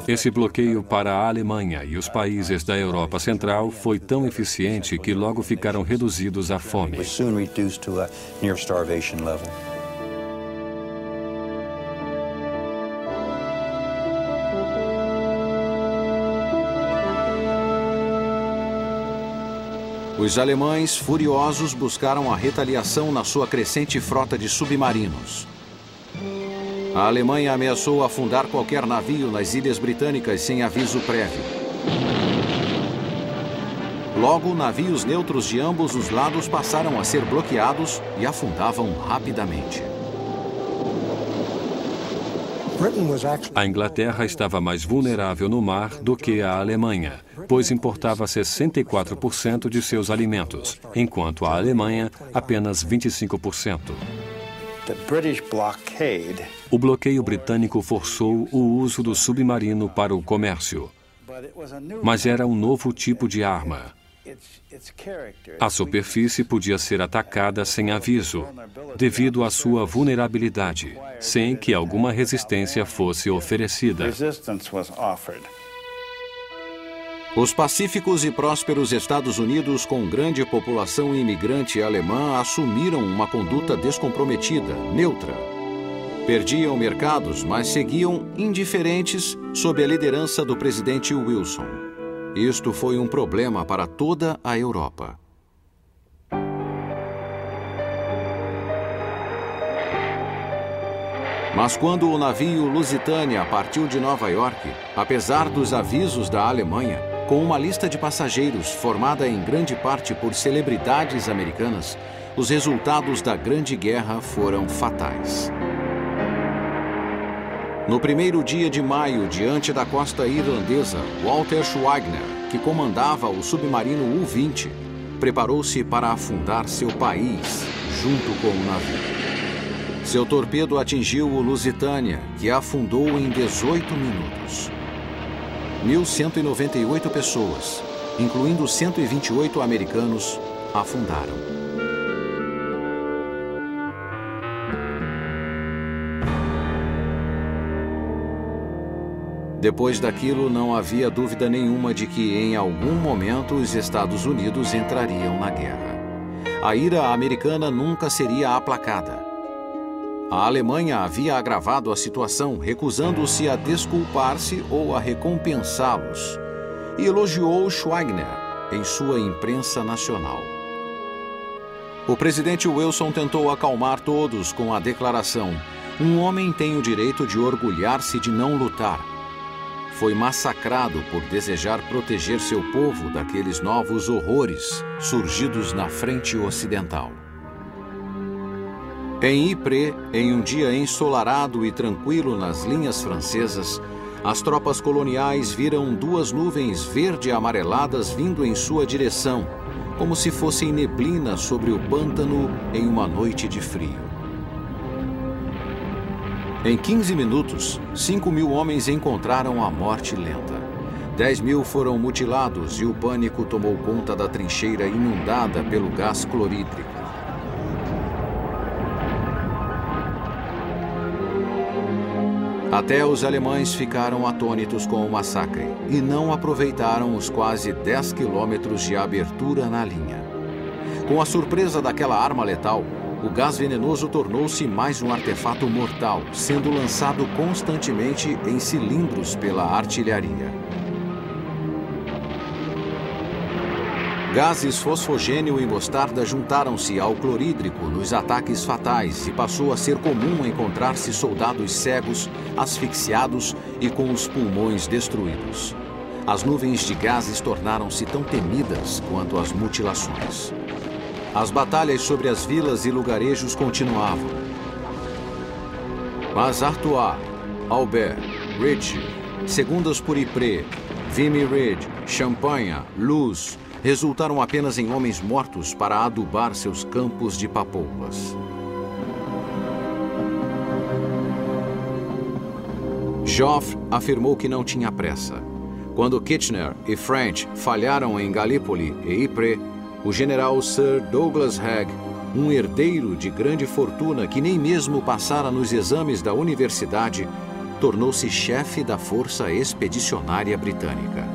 Esse bloqueio para a Alemanha e os países da Europa Central foi tão eficiente que logo ficaram reduzidos à fome. Os alemães, furiosos, buscaram a retaliação na sua crescente frota de submarinos. A Alemanha ameaçou afundar qualquer navio nas ilhas britânicas sem aviso prévio. Logo, navios neutros de ambos os lados passaram a ser bloqueados e afundavam rapidamente. A Inglaterra estava mais vulnerável no mar do que a Alemanha, pois importava 64% de seus alimentos, enquanto a Alemanha apenas 25%. O bloqueio britânico forçou o uso do submarino para o comércio, mas era um novo tipo de arma. A superfície podia ser atacada sem aviso, devido à sua vulnerabilidade, sem que alguma resistência fosse oferecida. Os pacíficos e prósperos Estados Unidos, com grande população imigrante alemã, assumiram uma conduta descomprometida, neutra. Perdiam mercados, mas seguiam indiferentes sob a liderança do presidente Wilson. Isto foi um problema para toda a Europa. Mas quando o navio Lusitânia partiu de Nova York, apesar dos avisos da Alemanha, com uma lista de passageiros formada em grande parte por celebridades americanas, os resultados da Grande Guerra foram fatais. No primeiro dia de maio, diante da costa irlandesa, Walter Schwagner, que comandava o submarino U-20, preparou-se para afundar seu país junto com o navio. Seu torpedo atingiu o Lusitânia, que afundou em 18 minutos. 1.198 pessoas, incluindo 128 americanos, afundaram. Depois daquilo, não havia dúvida nenhuma de que, em algum momento, os Estados Unidos entrariam na guerra. A ira americana nunca seria aplacada. A Alemanha havia agravado a situação, recusando-se a desculpar-se ou a recompensá-los, e elogiou Schwagner em sua imprensa nacional. O presidente Wilson tentou acalmar todos com a declaração: "Um homem tem o direito de orgulhar-se de não lutar." Foi massacrado por desejar proteger seu povo daqueles novos horrores surgidos na frente ocidental. Em Ypres, em um dia ensolarado e tranquilo nas linhas francesas, as tropas coloniais viram duas nuvens verde-amareladas vindo em sua direção, como se fossem neblina sobre o pântano em uma noite de frio. Em 15 minutos, 5.000 homens encontraram a morte lenta. 10.000 foram mutilados e o pânico tomou conta da trincheira inundada pelo gás clorídrico. Até os alemães ficaram atônitos com o massacre e não aproveitaram os quase 10 quilômetros de abertura na linha. Com a surpresa daquela arma letal, o gás venenoso tornou-se mais um artefato mortal, sendo lançado constantemente em cilindros pela artilharia. Gases fosfogênio e mostarda juntaram-se ao clorídrico nos ataques fatais e passou a ser comum encontrar-se soldados cegos, asfixiados e com os pulmões destruídos. As nuvens de gases tornaram-se tão temidas quanto as mutilações. As batalhas sobre as vilas e lugarejos continuavam. Mas Artois, Albert, Ritchie, segundas por Ypres, Vimy Ridge, Champagne, Luz, resultaram apenas em homens mortos para adubar seus campos de papoulas. Joffre afirmou que não tinha pressa. Quando Kitchener e French falharam em Gallipoli e Ypres, o general Sir Douglas Haig, um herdeiro de grande fortuna que nem mesmo passara nos exames da universidade, tornou-se chefe da Força Expedicionária Britânica.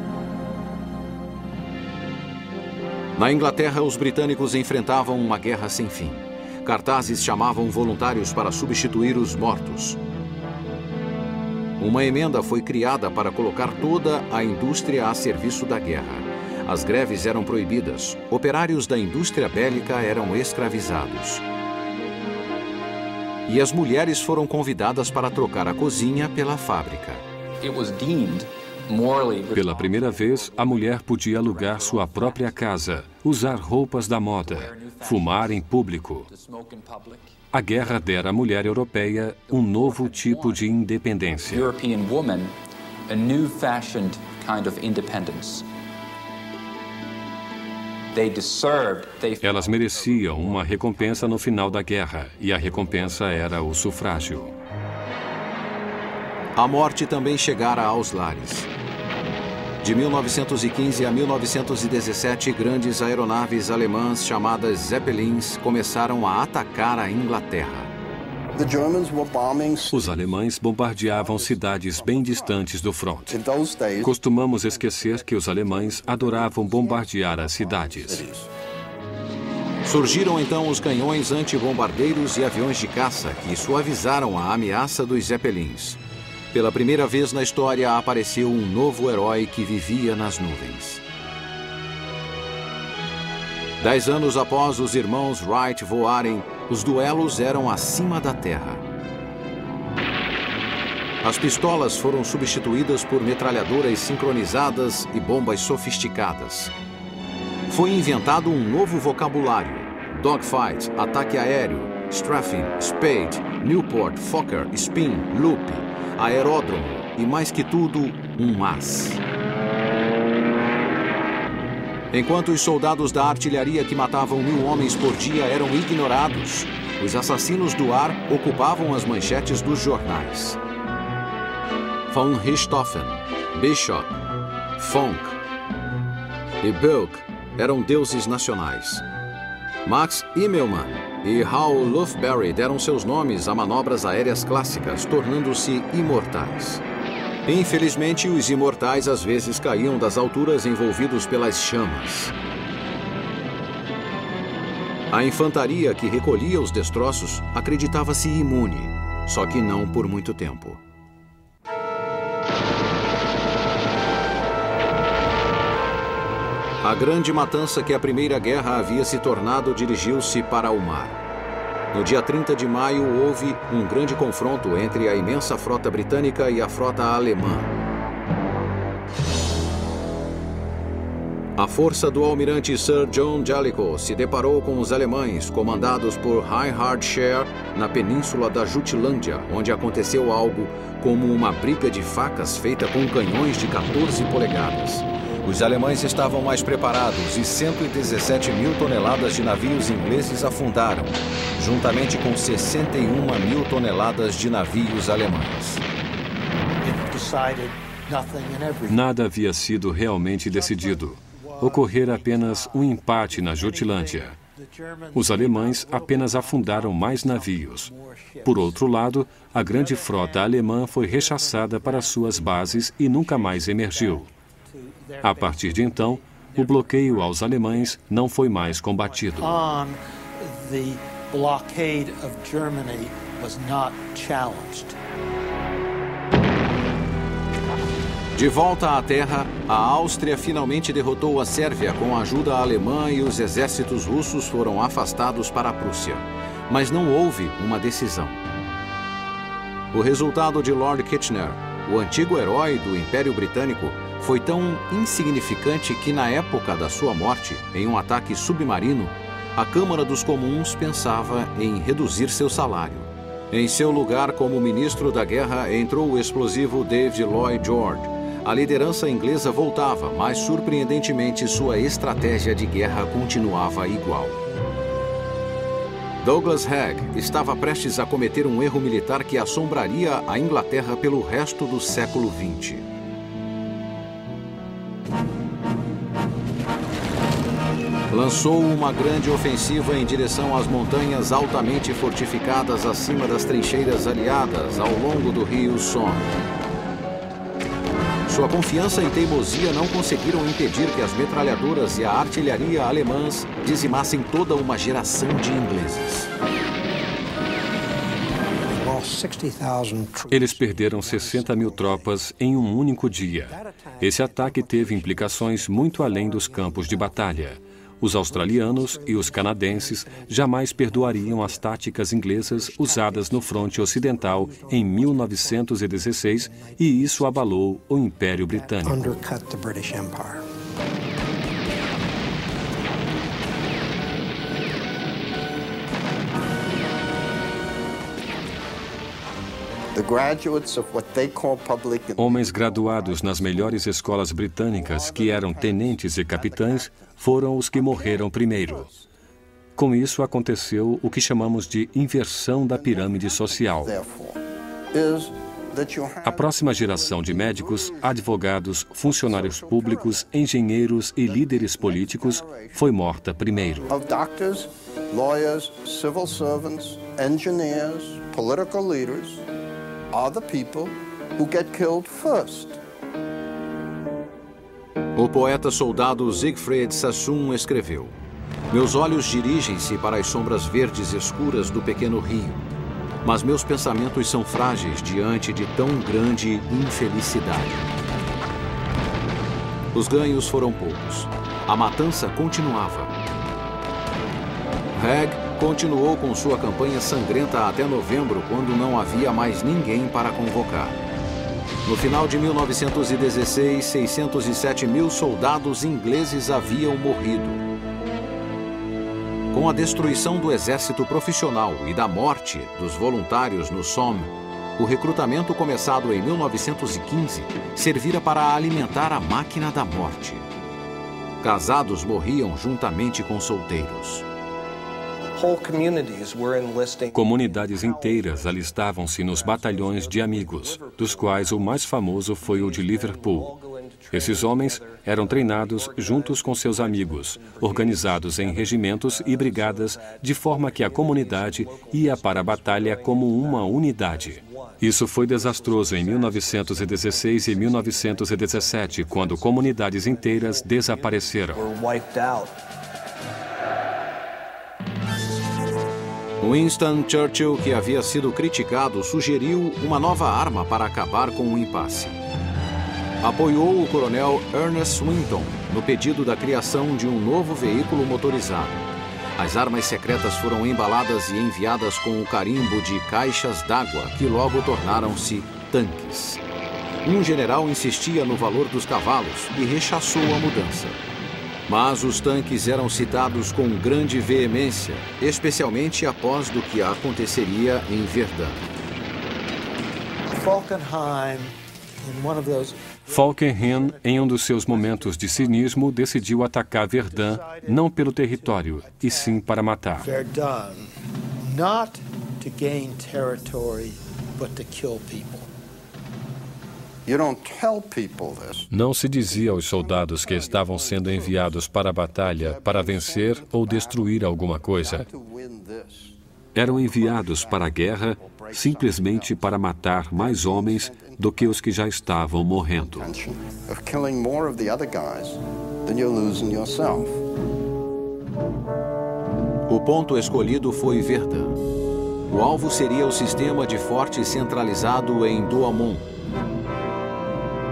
Na Inglaterra, os britânicos enfrentavam uma guerra sem fim. Cartazes chamavam voluntários para substituir os mortos. Uma emenda foi criada para colocar toda a indústria a serviço da guerra. As greves eram proibidas. Operários da indústria bélica eram escravizados. E as mulheres foram convidadas para trocar a cozinha pela fábrica. Pela primeira vez, a mulher podia alugar sua própria casa, usar roupas da moda, fumar em público. A guerra dera à mulher europeia um novo tipo de independência. Elas mereciam uma recompensa no final da guerra, e a recompensa era o sufrágio. A morte também chegara aos lares. De 1915 a 1917, grandes aeronaves alemãs chamadas Zeppelins começaram a atacar a Inglaterra. Os alemães bombardeavam cidades bem distantes do fronte. Costumamos esquecer que os alemães adoravam bombardear as cidades. Surgiram então os canhões antibombardeiros e aviões de caça que suavizaram a ameaça dos Zeppelins. Pela primeira vez na história apareceu um novo herói que vivia nas nuvens. 10 anos após os irmãos Wright voarem, os duelos eram acima da terra. As pistolas foram substituídas por metralhadoras sincronizadas e bombas sofisticadas. Foi inventado um novo vocabulário: dogfight, ataque aéreo, strafing, spade, Newport, Fokker, spin, loop, aeródromo e, mais que tudo, um as. Enquanto os soldados da artilharia que matavam 1000 homens por dia eram ignorados, os assassinos do ar ocupavam as manchetes dos jornais. Von Richthofen, Bishop, Fonck e Bilk eram deuses nacionais. Max Immelmann e Hal Lufberry deram seus nomes a manobras aéreas clássicas, tornando-se imortais. Infelizmente, os imortais às vezes caíam das alturas envolvidos pelas chamas. A infantaria que recolhia os destroços acreditava-se imune, só que não por muito tempo. A grande matança que a Primeira Guerra havia se tornado dirigiu-se para o mar. No dia 30 de maio, houve um grande confronto entre a imensa frota britânica e a frota alemã. A força do almirante Sir John Jellicoe se deparou com os alemães, comandados por Reinhard Scheer, na península da Jutlândia, onde aconteceu algo como uma briga de facas feita com canhões de 14 polegadas. Os alemães estavam mais preparados e 117 mil toneladas de navios ingleses afundaram, juntamente com 61 mil toneladas de navios alemães. Nada havia sido realmente decidido. Ocorrera apenas um empate na Jutlândia. Os alemães apenas afundaram mais navios. Por outro lado, a grande frota alemã foi rechaçada para suas bases e nunca mais emergiu. A partir de então, o bloqueio aos alemães não foi mais combatido. De volta à terra, a Áustria finalmente derrotou a Sérvia com a ajuda alemã e os exércitos russos foram afastados para a Prússia. Mas não houve uma decisão. O resultado de Lord Kitchener, o antigo herói do Império Britânico, foi tão insignificante que na época da sua morte, em um ataque submarino, a Câmara dos Comuns pensava em reduzir seu salário. Em seu lugar como ministro da guerra entrou o explosivo David Lloyd George. A liderança inglesa voltava, mas surpreendentemente sua estratégia de guerra continuava igual. Douglas Haig estava prestes a cometer um erro militar que assombraria a Inglaterra pelo resto do século XX. Lançou uma grande ofensiva em direção às montanhas altamente fortificadas acima das trincheiras aliadas ao longo do rio Somme. Sua confiança e teimosia não conseguiram impedir que as metralhadoras e a artilharia alemãs dizimassem toda uma geração de ingleses. Eles perderam 60 mil tropas em um único dia. Esse ataque teve implicações muito além dos campos de batalha. Os australianos e os canadenses jamais perdoariam as táticas inglesas usadas no fronte ocidental em 1916 e isso abalou o Império Britânico. Homens graduados nas melhores escolas britânicas, que eram tenentes e capitães, foram os que morreram primeiro. Com isso aconteceu o que chamamos de inversão da pirâmide social. A próxima geração de médicos, advogados, funcionários públicos, engenheiros e líderes políticos foi morta primeiro. Are the people who get killed first. O poeta soldado Siegfried Sassoon escreveu: "Meus olhos dirigem-se para as sombras verdes escuras do pequeno rio, mas meus pensamentos são frágeis diante de tão grande infelicidade." Os ganhos foram poucos. A matança continuava. Haig continuou com sua campanha sangrenta até novembro, quando não havia mais ninguém para convocar. No final de 1916, 607 mil soldados ingleses haviam morrido. Com a destruição do exército profissional e da morte dos voluntários no Somme, o recrutamento começado em 1915 servira para alimentar a máquina da morte. Casados morriam juntamente com solteiros. Comunidades inteiras alistavam-se nos batalhões de amigos, dos quais o mais famoso foi o de Liverpool. Esses homens eram treinados juntos com seus amigos, organizados em regimentos e brigadas, de forma que a comunidade ia para a batalha como uma unidade. Isso foi desastroso em 1916 e 1917, quando comunidades inteiras desapareceram. Winston Churchill, que havia sido criticado, sugeriu uma nova arma para acabar com o impasse. Apoiou o coronel Ernest Swinton no pedido da criação de um novo veículo motorizado. As armas secretas foram embaladas e enviadas com o carimbo de caixas d'água, que logo tornaram-se tanques. Um general insistia no valor dos cavalos e rechaçou a mudança. Mas os tanques eram citados com grande veemência, especialmente após do que aconteceria Falkenhayn, em um dos seus momentos de cinismo, decidiu atacar Verdun não pelo território, e sim para matar. Verdun, not to gain territory, but to kill people. Não se dizia aos soldados que estavam sendo enviados para a batalha para vencer ou destruir alguma coisa. Eram enviados para a guerra simplesmente para matar mais homens do que os que já estavam morrendo. O ponto escolhido foi Verdun. O alvo seria o sistema de forte centralizado em Douaumont.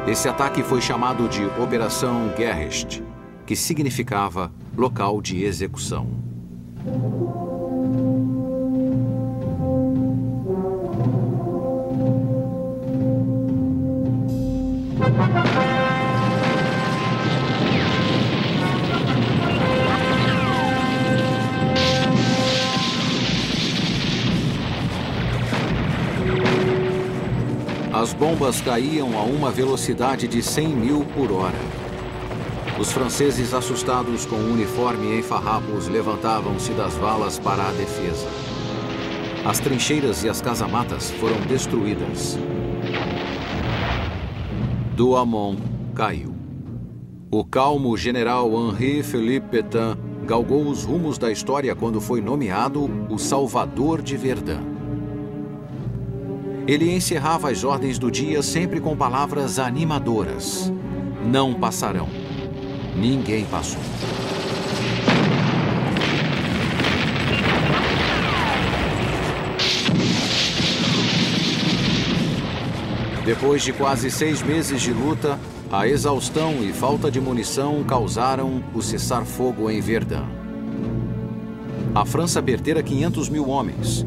Esse ataque foi chamado de Operação Gericht, que significava local de execução. As bombas caíam a uma velocidade de 100 mil por hora. Os franceses, assustados com o uniforme em farrapos, levantavam-se das valas para a defesa. As trincheiras e as casamatas foram destruídas. Douaumont caiu. O calmo general Henri-Philippe Pétain galgou os rumos da história quando foi nomeado o Salvador de Verdun. Ele encerrava as ordens do dia sempre com palavras animadoras. Não passarão. Ninguém passou. Depois de quase 6 meses de luta, a exaustão e falta de munição causaram o cessar-fogo em Verdun. A França perdera 500 mil homens.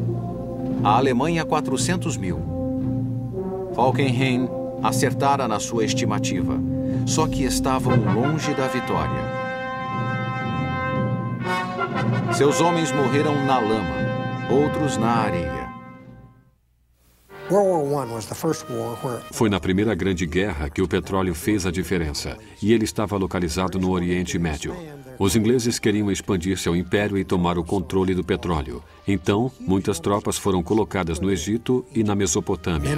A Alemanha 400 mil. Falkenhayn acertara na sua estimativa, só que estavam longe da vitória. Seus homens morreram na lama, outros na areia. Foi na Primeira Grande Guerra que o petróleo fez a diferença, e ele estava localizado no Oriente Médio. Os ingleses queriam expandir seu império e tomar o controle do petróleo. Então, muitas tropas foram colocadas no Egito e na Mesopotâmia.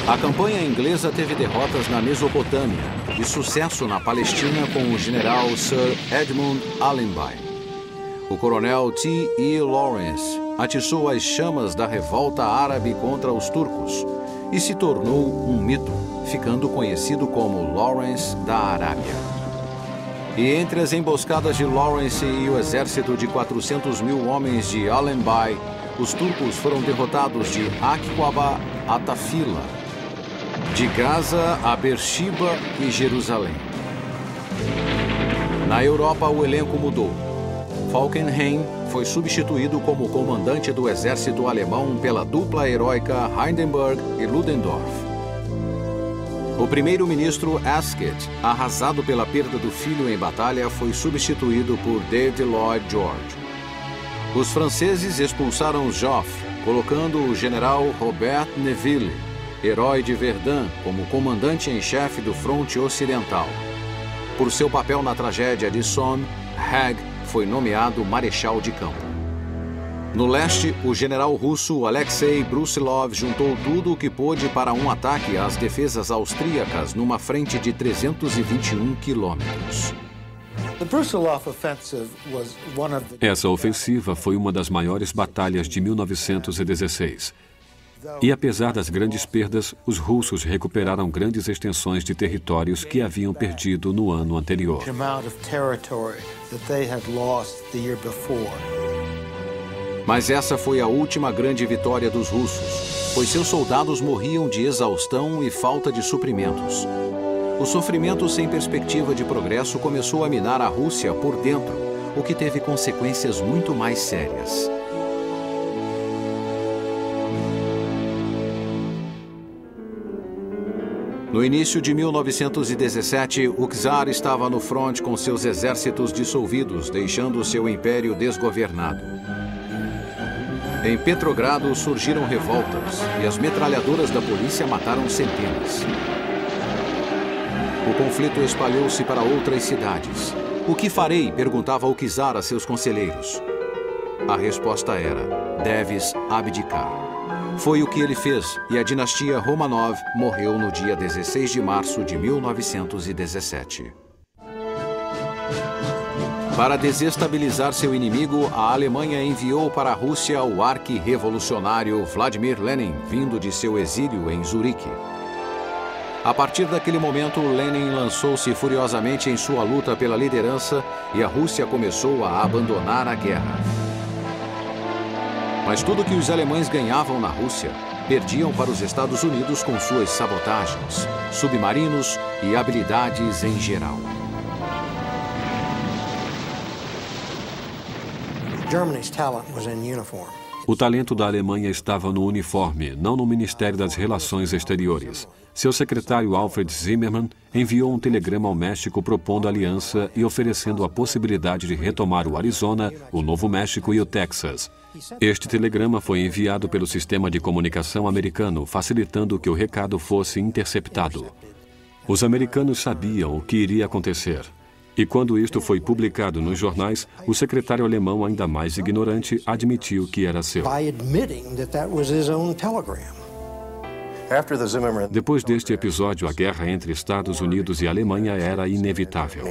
A campanha inglesa teve derrotas na Mesopotâmia e sucesso na Palestina com o general Sir Edmund Allenby. O coronel T.E. Lawrence atiçou as chamas da revolta árabe contra os turcos e se tornou um mito, ficando conhecido como Lawrence da Arábia. E entre as emboscadas de Lawrence e o exército de 400 mil homens de Allenby, os turcos foram derrotados de Aqaba a Tafila, de Gaza a Beersheba e Jerusalém. Na Europa, o elenco mudou. Falkenhayn foi substituído como comandante do exército alemão pela dupla heróica Hindenburg e Ludendorff. O primeiro-ministro Asquith, arrasado pela perda do filho em batalha, foi substituído por David Lloyd George. Os franceses expulsaram Joffre, colocando o general Robert Nivelle, herói de Verdun, como comandante em chefe do fronte ocidental. Por seu papel na tragédia de Somme, Haig foi nomeado marechal de campo. No leste, o general russo Alexei Brusilov juntou tudo o que pôde para um ataque às defesas austríacas numa frente de 321 quilômetros. Essa ofensiva foi uma das maiores batalhas de 1916. E apesar das grandes perdas, os russos recuperaram grandes extensões de territórios que haviam perdido no ano anterior. Mas essa foi a última grande vitória dos russos, pois seus soldados morriam de exaustão e falta de suprimentos. O sofrimento sem perspectiva de progresso começou a minar a Rússia por dentro, o que teve consequências muito mais sérias. No início de 1917, o czar estava no fronte com seus exércitos dissolvidos, deixando seu império desgovernado. Em Petrogrado surgiram revoltas e as metralhadoras da polícia mataram centenas. O conflito espalhou-se para outras cidades. O que farei? Perguntava o czar a seus conselheiros. A resposta era: deves abdicar. Foi o que ele fez e a dinastia Romanov morreu no dia 16 de março de 1917. Para desestabilizar seu inimigo, a Alemanha enviou para a Rússia o arqui-revolucionário Vladimir Lenin, vindo de seu exílio em Zurique. A partir daquele momento, Lenin lançou-se furiosamente em sua luta pela liderança e a Rússia começou a abandonar a guerra. Mas tudo que os alemães ganhavam na Rússia, perdiam para os Estados Unidos com suas sabotagens, submarinos e habilidades em geral. O talento da Alemanha estava no uniforme, não no Ministério das Relações Exteriores. Seu secretário Alfred Zimmermann enviou um telegrama ao México propondo aliança e oferecendo a possibilidade de retomar o Arizona, o Novo México e o Texas. Este telegrama foi enviado pelo sistema de comunicação americano, facilitando que o recado fosse interceptado. Os americanos sabiam o que iria acontecer. E quando isto foi publicado nos jornais, o secretário alemão, ainda mais ignorante, admitiu que era seu. Depois deste episódio, a guerra entre Estados Unidos e Alemanha era inevitável.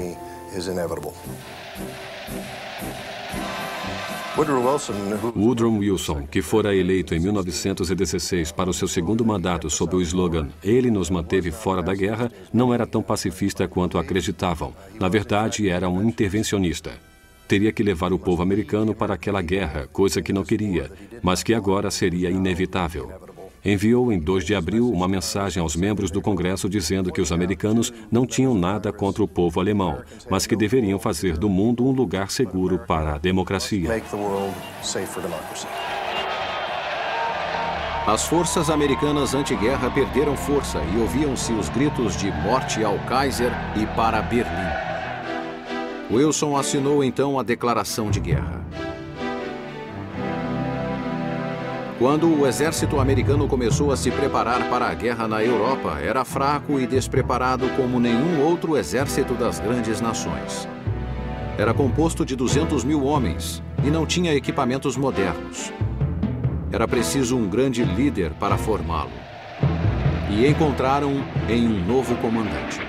Woodrow Wilson, que fora eleito em 1916 para o seu segundo mandato sob o slogan "Ele nos manteve fora da guerra", não era tão pacifista quanto acreditavam. Na verdade, era um intervencionista. Teria que levar o povo americano para aquela guerra, coisa que não queria, mas que agora seria inevitável. Enviou em 2 de abril uma mensagem aos membros do Congresso dizendo que os americanos não tinham nada contra o povo alemão, mas que deveriam fazer do mundo um lugar seguro para a democracia. As forças americanas anti-guerra perderam força e ouviam-se os gritos de morte ao Kaiser e para Berlim. Wilson assinou então a declaração de guerra. Quando o exército americano começou a se preparar para a guerra na Europa, era fraco e despreparado como nenhum outro exército das grandes nações. Era composto de 200.000 homens e não tinha equipamentos modernos. Era preciso um grande líder para formá-lo. E encontraram em um novo comandante.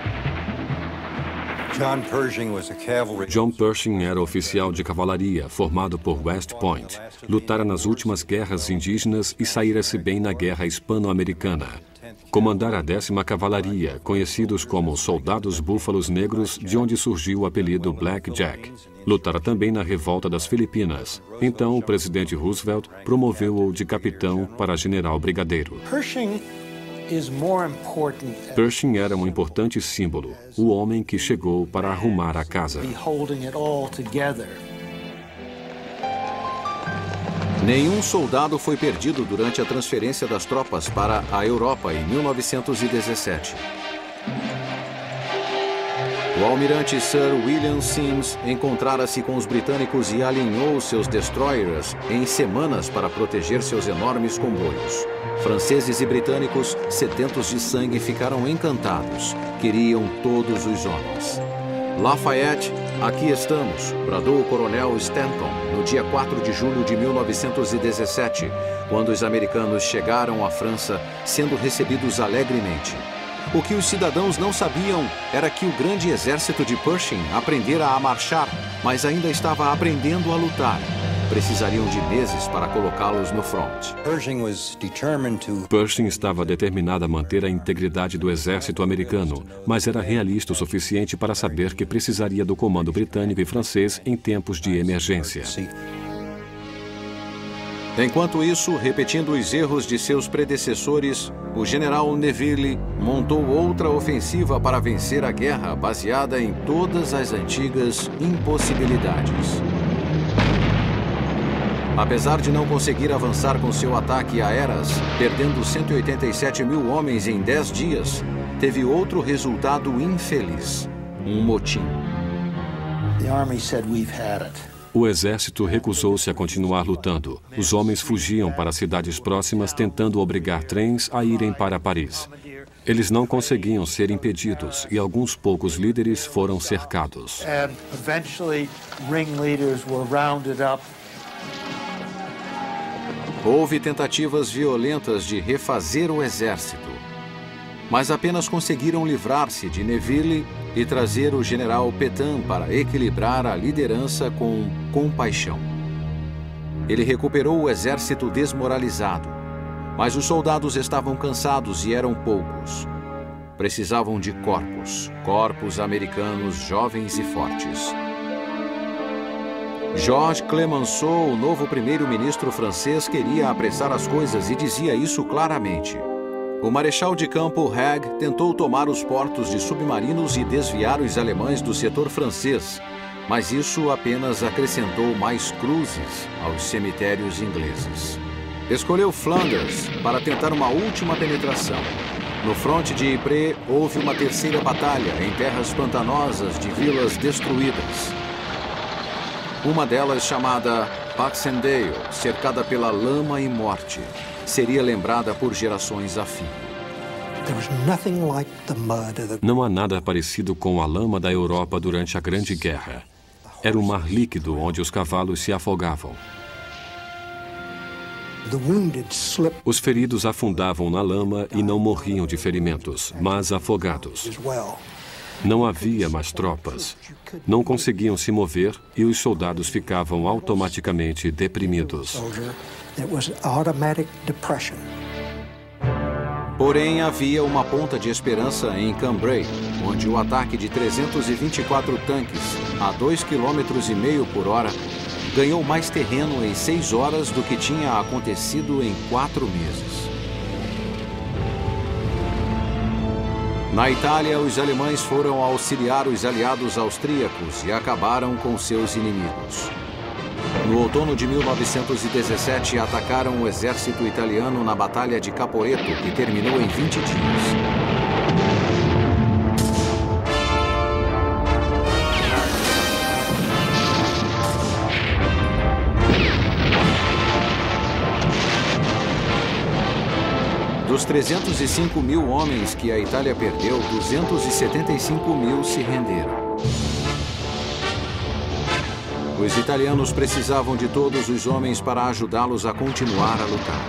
John Pershing era oficial de cavalaria, formado por West Point. Lutara nas últimas guerras indígenas e saíra-se bem na Guerra Hispano-Americana. Comandara a 10ª Cavalaria, conhecidos como Soldados Búfalos Negros, de onde surgiu o apelido Black Jack. Lutara também na Revolta das Filipinas. Então, o presidente Roosevelt promoveu-o de capitão para general brigadeiro. Pershing era um importante símbolo, o homem que chegou para arrumar a casa. Nenhum soldado foi perdido durante a transferência das tropas para a Europa em 1917. O almirante Sir William Sims encontrara-se com os britânicos e alinhou seus destroyers em semanas para proteger seus enormes comboios. Franceses e britânicos, sedentos de sangue, ficaram encantados. Queriam todos os homens. Lafayette, aqui estamos, bradou o coronel Stanton no dia 4 de julho de 1917, quando os americanos chegaram à França, sendo recebidos alegremente. O que os cidadãos não sabiam era que o grande exército de Pershing aprendera a marchar, mas ainda estava aprendendo a lutar. Precisariam de meses para colocá-los no front. Pershing estava determinado a manter a integridade do exército americano, mas era realista o suficiente para saber que precisaria do comando britânico e francês em tempos de emergência. Enquanto isso, repetindo os erros de seus predecessores, o general Neville montou outra ofensiva para vencer a guerra baseada em todas as antigas impossibilidades. Apesar de não conseguir avançar com seu ataque a Arras, perdendo 187.000 homens em 10 dias, teve outro resultado infeliz: um motim. O exército recusou-se a continuar lutando. Os homens fugiam para cidades próximas, tentando obrigar trens a irem para Paris. Eles não conseguiam ser impedidos e alguns poucos líderes foram cercados. Houve tentativas violentas de refazer o exército, mas apenas conseguiram livrar-se de Neville e trazer o general Pétain para equilibrar a liderança com compaixão. Ele recuperou o exército desmoralizado, mas os soldados estavam cansados e eram poucos. Precisavam de corpos americanos jovens e fortes. Georges Clemenceau, o novo primeiro-ministro francês, queria apressar as coisas e dizia isso claramente. O marechal de campo Haig tentou tomar os portos de submarinos e desviar os alemães do setor francês, mas isso apenas acrescentou mais cruzes aos cemitérios ingleses. Escolheu Flanders para tentar uma última penetração. No fronte de Ypres, houve uma terceira batalha em terras pantanosas de vilas destruídas. Uma delas, chamada Baxendale, cercada pela lama e morte, seria lembrada por gerações a fim. Não há nada parecido com a lama da Europa durante a Grande Guerra. Era um mar líquido onde os cavalos se afogavam. Os feridos afundavam na lama e não morriam de ferimentos, mas afogados. Não havia mais tropas. Não conseguiam se mover e os soldados ficavam automaticamente deprimidos. Porém, havia uma ponta de esperança em Cambrai, onde o ataque de 324 tanques a 2,5 km por hora ganhou mais terreno em 6 horas do que tinha acontecido em 4 meses. Na Itália, os alemães foram auxiliar os aliados austríacos e acabaram com seus inimigos. No outono de 1917, atacaram o exército italiano na Batalha de Caporetto, que terminou em 20 dias. Dos 305 mil homens que a Itália perdeu, 275 mil se renderam. Os italianos precisavam de todos os homens para ajudá-los a continuar a lutar.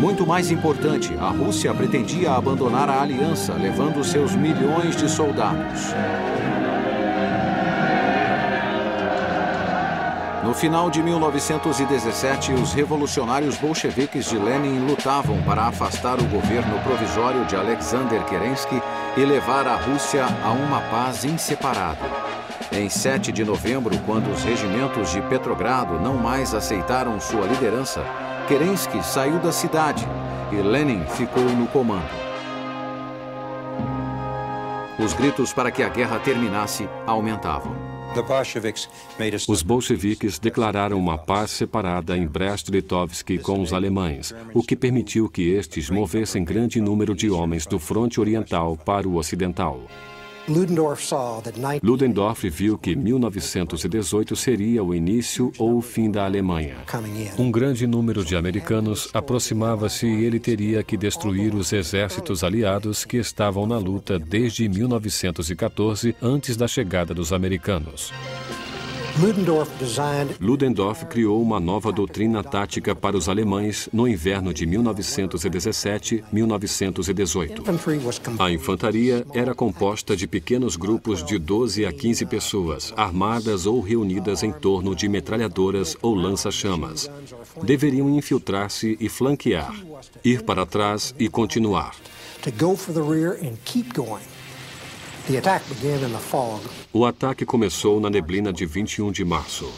Muito mais importante, a Rússia pretendia abandonar a aliança, levando seus milhões de soldados. No final de 1917, os revolucionários bolcheviques de Lenin lutavam para afastar o governo provisório de Alexander Kerensky e levar a Rússia a uma paz inseparável. Em 7 de novembro, quando os regimentos de Petrogrado não mais aceitaram sua liderança, Kerensky saiu da cidade e Lenin ficou no comando. Os gritos para que a guerra terminasse aumentavam. Os bolcheviques declararam uma paz separada em Brest-Litovsk com os alemães, o que permitiu que estes movessem grande número de homens do fronte oriental para o ocidental. Ludendorff viu que 1918 seria o início ou o fim da Alemanha. Um grande número de americanos aproximava-se e ele teria que destruir os exércitos aliados que estavam na luta desde 1914, antes da chegada dos americanos. Ludendorff criou uma nova doutrina tática para os alemães no inverno de 1917-1918. A infantaria era composta de pequenos grupos de 12 a 15 pessoas, armadas ou reunidas em torno de metralhadoras ou lança-chamas. Deveriam infiltrar-se e flanquear, ir para trás e continuar. O ataque começou na neblina de 21 de março.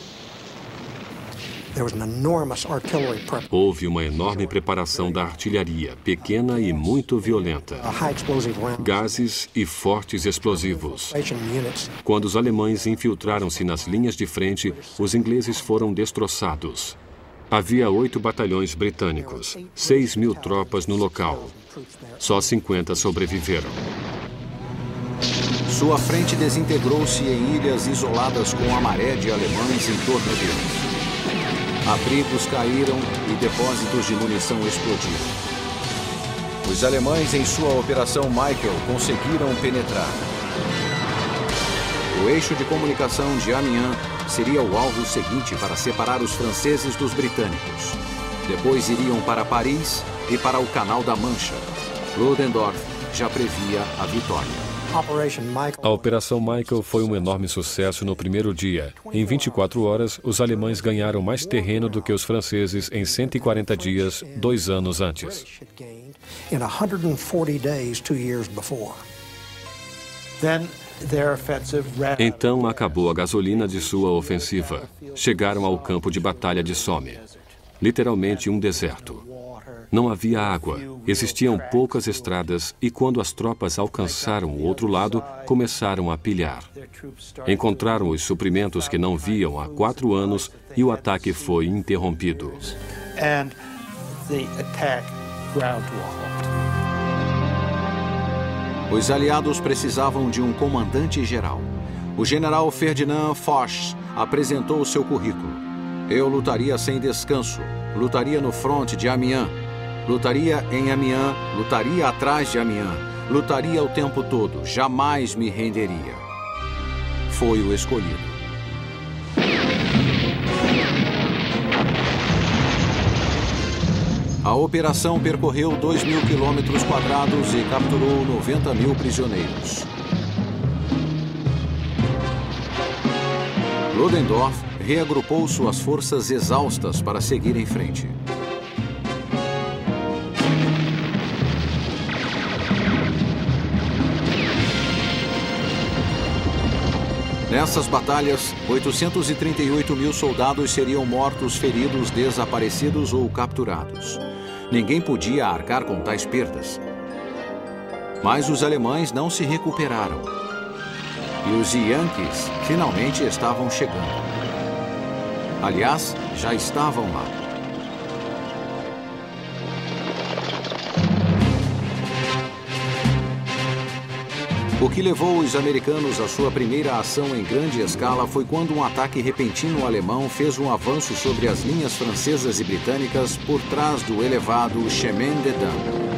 Houve uma enorme preparação da artilharia, pequena e muito violenta. Gases e fortes explosivos. Quando os alemães infiltraram-se nas linhas de frente, os ingleses foram destroçados. Havia 8 batalhões britânicos, 6.000 tropas no local. Só 50 sobreviveram. Sua frente desintegrou-se em ilhas isoladas com a maré de alemães em torno deles. Abrigos caíram e depósitos de munição explodiram. Os alemães, em sua Operação Michael, conseguiram penetrar. O eixo de comunicação de Amiens seria o alvo seguinte para separar os franceses dos britânicos. Depois iriam para Paris e para o Canal da Mancha. Ludendorff já previa a vitória. A Operação Michael foi um enorme sucesso no primeiro dia. Em 24 horas, os alemães ganharam mais terreno do que os franceses em 140 dias, 2 anos antes. Então acabou a gasolina de sua ofensiva. Chegaram ao campo de batalha de Somme. Literalmente um deserto. Não havia água, existiam poucas estradas e quando as tropas alcançaram o outro lado, começaram a pilhar. Encontraram os suprimentos que não viam há 4 anos e o ataque foi interrompido. Os aliados precisavam de um comandante-geral. O general Ferdinand Foch apresentou seu currículo. Eu lutaria sem descanso, lutaria no fronte de Amiens, lutaria em Amiens, lutaria atrás de Amiens, lutaria o tempo todo, jamais me renderia. Foi o escolhido. A operação percorreu 2.000 quilômetros quadrados e capturou 90.000 prisioneiros. Ludendorff reagrupou suas forças exaustas para seguir em frente. Nessas batalhas, 838.000 soldados seriam mortos, feridos, desaparecidos ou capturados. Ninguém podia arcar com tais perdas. Mas os alemães não se recuperaram. E os Yankees finalmente estavam chegando. Aliás, já estavam lá. O que levou os americanos à sua primeira ação em grande escala foi quando um ataque repentino alemão fez um avanço sobre as linhas francesas e britânicas por trás do elevado Chemin des Dames.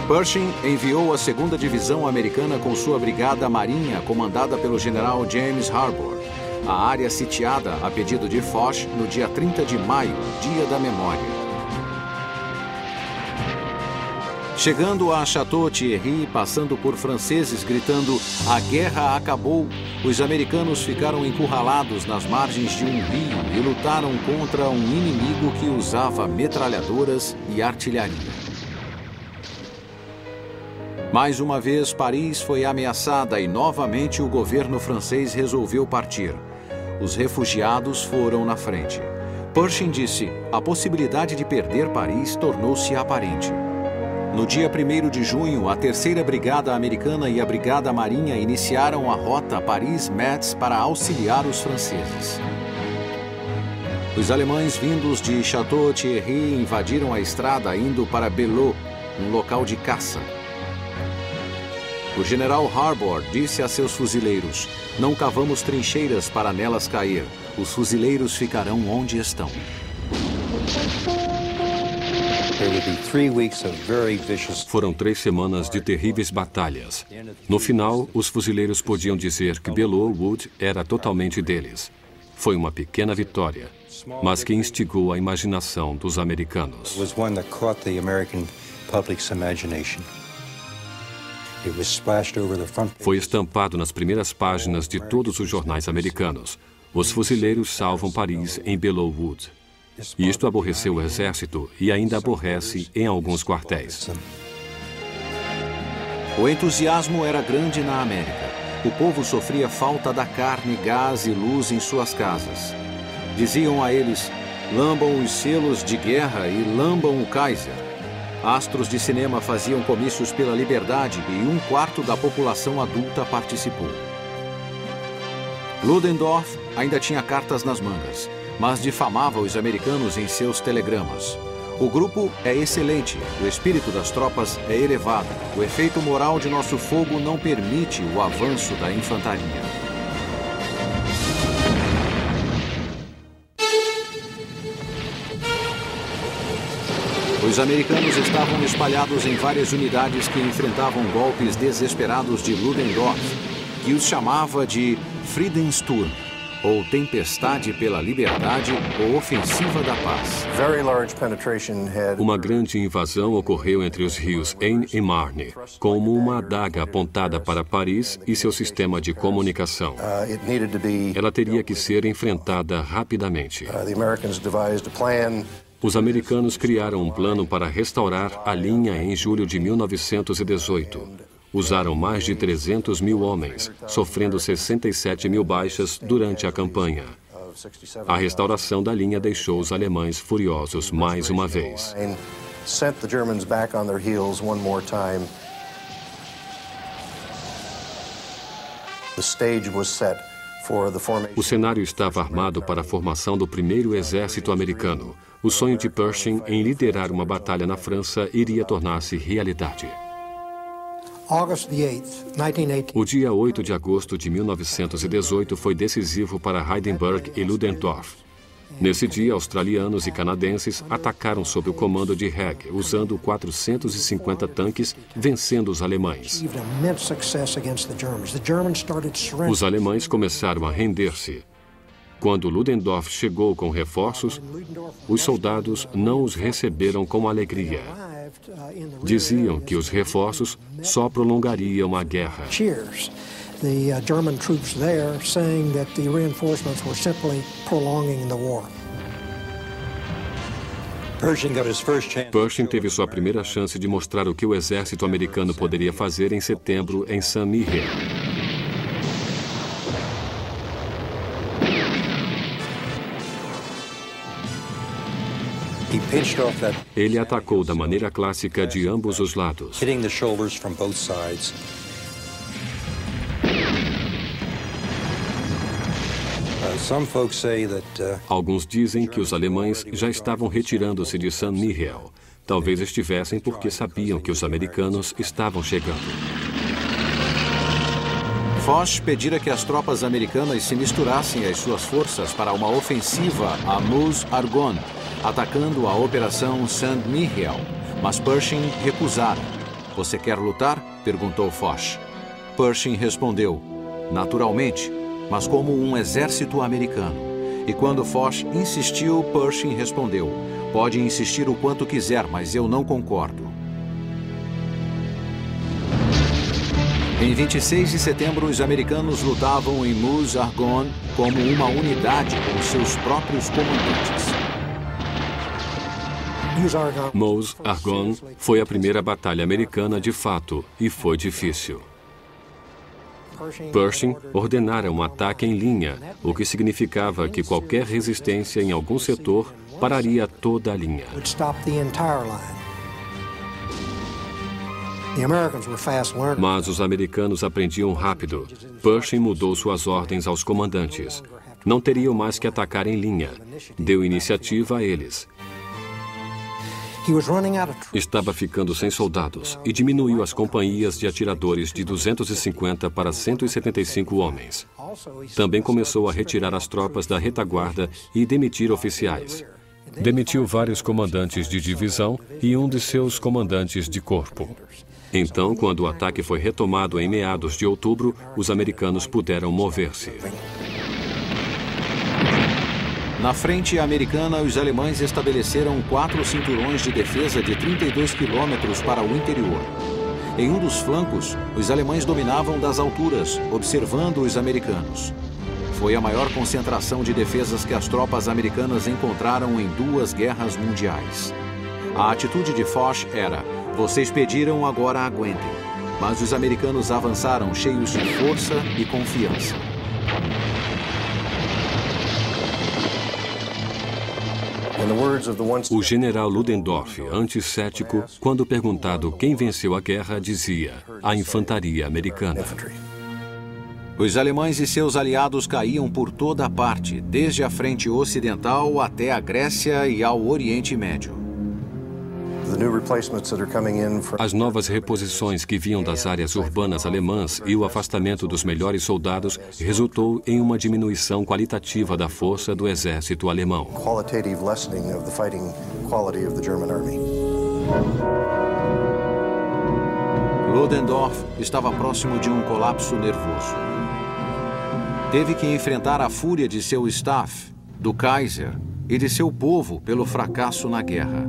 Pershing enviou a 2ª Divisão Americana com sua Brigada Marinha, comandada pelo general James Harbour, à área sitiada a pedido de Foch no dia 30 de maio, Dia da Memória. Chegando a Château-Thierry, passando por franceses gritando "A guerra acabou", os americanos ficaram encurralados nas margens de um rio e lutaram contra um inimigo que usava metralhadoras e artilharia. Mais uma vez, Paris foi ameaçada e novamente o governo francês resolveu partir. Os refugiados foram na frente. Pershing disse: a possibilidade de perder Paris tornou-se aparente. No dia 1º de junho, a 3ª Brigada Americana e a Brigada Marinha iniciaram a rota Paris-Metz para auxiliar os franceses. Os alemães vindos de Château-Thierry invadiram a estrada indo para Belleau, um local de caça. O general Harbour disse a seus fuzileiros: não cavamos trincheiras para nelas cair. Os fuzileiros ficarão onde estão. Foram 3 semanas de terríveis batalhas. No final, os fuzileiros podiam dizer que Belleau Wood era totalmente deles. Foi uma pequena vitória, mas que instigou a imaginação dos americanos. Foi estampado nas primeiras páginas de todos os jornais americanos. Os fuzileiros salvam Paris em Belleau Wood. E isto aborreceu o exército e ainda aborrece em alguns quartéis. O entusiasmo era grande na América. O povo sofria falta da carne, gás e luz em suas casas. Diziam a eles: lambam os selos de guerra e lambam o Kaiser. Astros de cinema faziam comícios pela liberdade e 1/4 da população adulta participou. Ludendorff ainda tinha cartas nas mangas. mas difamava os americanos em seus telegramas. O grupo é excelente, o espírito das tropas é elevado, o efeito moral de nosso fogo não permite o avanço da infantaria. Os americanos estavam espalhados em várias unidades que enfrentavam golpes desesperados de Ludendorff, que os chamava de Friedenssturm, ou Tempestade pela Liberdade ou Ofensiva da Paz. Uma grande invasão ocorreu entre os rios Aisne e Marne, como uma adaga apontada para Paris e seu sistema de comunicação. Ela teria que ser enfrentada rapidamente. Os americanos criaram um plano para restaurar a linha em julho de 1918. Usaram mais de 300 mil homens, sofrendo 67 mil baixas durante a campanha. A restauração da linha deixou os alemães furiosos mais uma vez. O cenário estava armado para a formação do primeiro exército americano. O sonho de Pershing em liderar uma batalha na França iria tornar-se realidade. O dia 8 de agosto de 1918 foi decisivo para Hindenburg e Ludendorff. Nesse dia, australianos e canadenses atacaram sob o comando de Haig, usando 450 tanques, vencendo os alemães. Os alemães começaram a render-se. Quando Ludendorff chegou com reforços, os soldados não os receberam com alegria. Diziam que os reforços só prolongariam a guerra. Pershing teve sua primeira chance de mostrar o que o exército americano poderia fazer em setembro em Saint-Mihiel. Ele atacou da maneira clássica de ambos os lados. Alguns dizem que os alemães já estavam retirando-se de Saint-Mihiel. Talvez estivessem porque sabiam que os americanos estavam chegando. Foch pedira que as tropas americanas se misturassem às suas forças para uma ofensiva a Meuse-Argonne, atacando a Operação Saint-Mihiel, mas Pershing recusara. "Você quer lutar?" perguntou Foch. Pershing respondeu, "Naturalmente, mas como um exército americano." E quando Foch insistiu, Pershing respondeu, "Pode insistir o quanto quiser, mas eu não concordo." Em 26 de setembro, os americanos lutavam em Meuse-Argonne como uma unidade com seus próprios comandantes. Meuse-Argonne foi a primeira batalha americana de fato e foi difícil. Pershing ordenara um ataque em linha, o que significava que qualquer resistência em algum setor pararia toda a linha. Mas os americanos aprendiam rápido. Pershing mudou suas ordens aos comandantes. Não teriam mais que atacar em linha. Deu iniciativa a eles. Estava ficando sem soldados e diminuiu as companhias de atiradores de 250 para 175 homens. Também começou a retirar as tropas da retaguarda e demitir oficiais. Demitiu vários comandantes de divisão e um de seus comandantes de corpo. Então, quando o ataque foi retomado em meados de outubro, os americanos puderam mover-se. Na frente americana, os alemães estabeleceram 4 cinturões de defesa de 32 quilômetros para o interior. Em um dos flancos, os alemães dominavam das alturas, observando os americanos. Foi a maior concentração de defesas que as tropas americanas encontraram em 2 guerras mundiais. A atitude de Foch era: "Vocês pediram, agora aguentem." Mas os americanos avançaram cheios de força e confiança. O general Ludendorff, antes cético, quando perguntado quem venceu a guerra, dizia: "A infantaria americana." Os alemães e seus aliados caíam por toda a parte, desde a frente ocidental até a Grécia e ao Oriente Médio. As novas reposições que vinham das áreas urbanas alemãs e o afastamento dos melhores soldados resultou em uma diminuição qualitativa da força do exército alemão. Ludendorff estava próximo de um colapso nervoso. Teve que enfrentar a fúria de seu staff, do Kaiser e de seu povo pelo fracasso na guerra.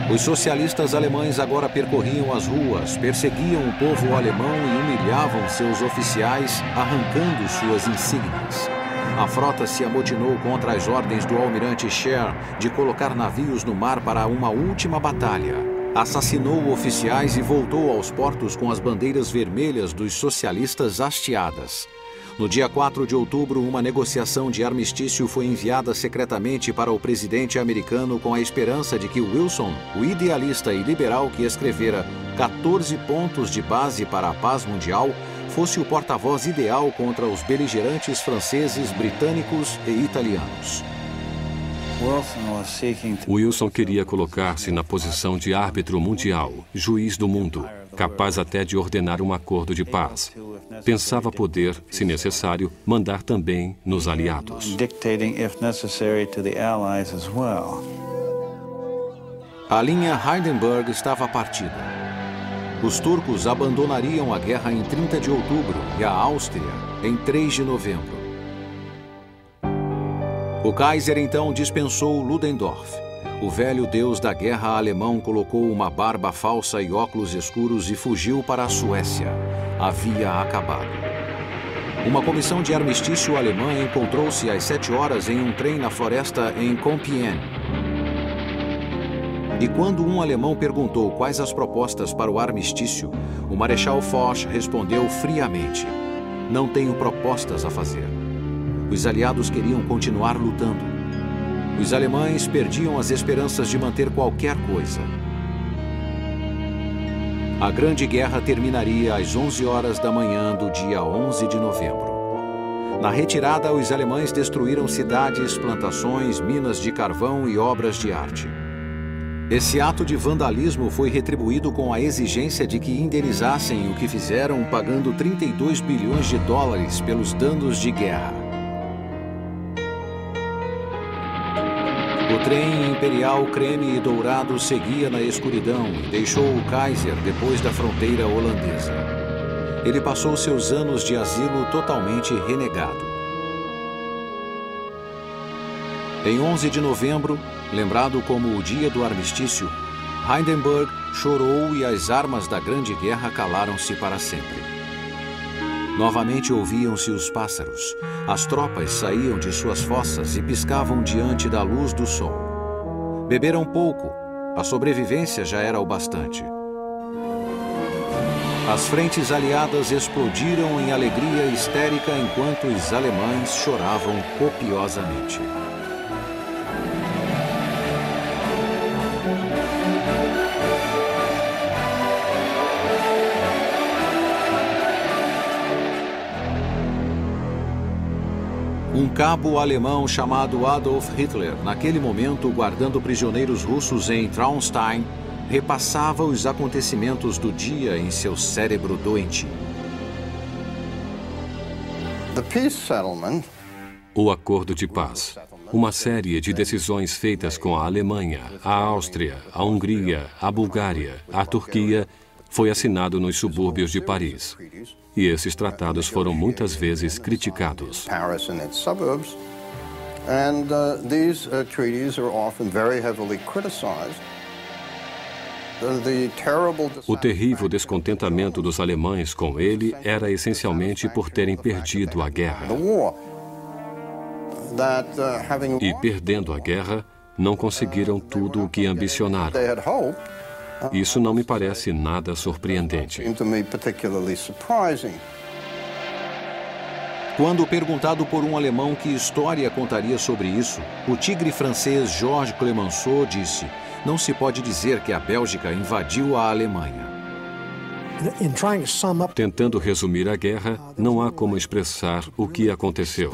Os socialistas alemães agora percorriam as ruas, perseguiam o povo alemão e humilhavam seus oficiais, arrancando suas insígnias. A frota se amotinou contra as ordens do almirante Scheer de colocar navios no mar para uma última batalha. Assassinou oficiais e voltou aos portos com as bandeiras vermelhas dos socialistas hasteadas. No dia 4 de outubro, uma negociação de armistício foi enviada secretamente para o presidente americano com a esperança de que Wilson, o idealista e liberal que escrevera 14 pontos de base para a paz mundial, fosse o porta-voz ideal contra os beligerantes franceses, britânicos e italianos. Wilson queria colocar-se na posição de árbitro mundial, juiz do mundo, capaz até de ordenar um acordo de paz. Pensava poder, se necessário, mandar também nos aliados. A linha Hindenburg estava partida. Os turcos abandonariam a guerra em 30 de outubro e a Áustria em 3 de novembro. O Kaiser então dispensou Ludendorff. O velho deus da guerra alemão colocou uma barba falsa e óculos escuros e fugiu para a Suécia. Havia acabado. Uma comissão de armistício alemã encontrou-se às 7 horas em um trem na floresta em Compiègne. E quando um alemão perguntou quais as propostas para o armistício, o Marechal Foch respondeu friamente: "Não tenho propostas a fazer." Os aliados queriam continuar lutando. Os alemães perdiam as esperanças de manter qualquer coisa. A Grande Guerra terminaria às 11 horas da manhã do dia 11 de novembro. Na retirada, os alemães destruíram cidades, plantações, minas de carvão e obras de arte. Esse ato de vandalismo foi retribuído com a exigência de que indenizassem o que fizeram, pagando 32 bilhões de dólares pelos danos de guerra. O trem imperial creme e dourado seguia na escuridão e deixou o Kaiser depois da fronteira holandesa. Ele passou seus anos de asilo totalmente renegado. Em 11 de novembro, lembrado como o dia do armistício, Hindenburg chorou e as armas da Grande Guerra calaram-se para sempre. Novamente ouviam-se os pássaros. As tropas saíam de suas fossas e piscavam diante da luz do sol. Beberam pouco. A sobrevivência já era o bastante. As frentes aliadas explodiram em alegria histérica enquanto os alemães choravam copiosamente. Um cabo alemão chamado Adolf Hitler, naquele momento guardando prisioneiros russos em Traunstein, repassava os acontecimentos do dia em seu cérebro doentio. O Acordo de Paz. Uma série de decisões feitas com a Alemanha, a Áustria, a Hungria, a Bulgária, a Turquia, foi assinado nos subúrbios de Paris. E esses tratados foram muitas vezes criticados. O terrível descontentamento dos alemães com ele era essencialmente por terem perdido a guerra. E perdendo a guerra, não conseguiram tudo o que ambicionaram. Isso não me parece nada surpreendente. Quando perguntado por um alemão que história contaria sobre isso, o tigre francês Georges Clemenceau disse: "Não se pode dizer que a Bélgica invadiu a Alemanha." Tentando resumir a guerra, não há como expressar o que aconteceu.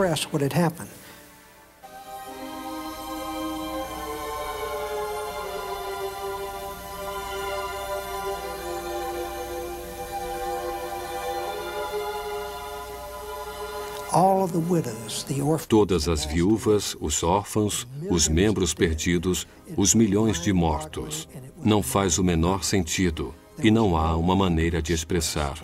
Todas as viúvas, os órfãos, os membros perdidos, os milhões de mortos. Não faz o menor sentido e não há uma maneira de expressar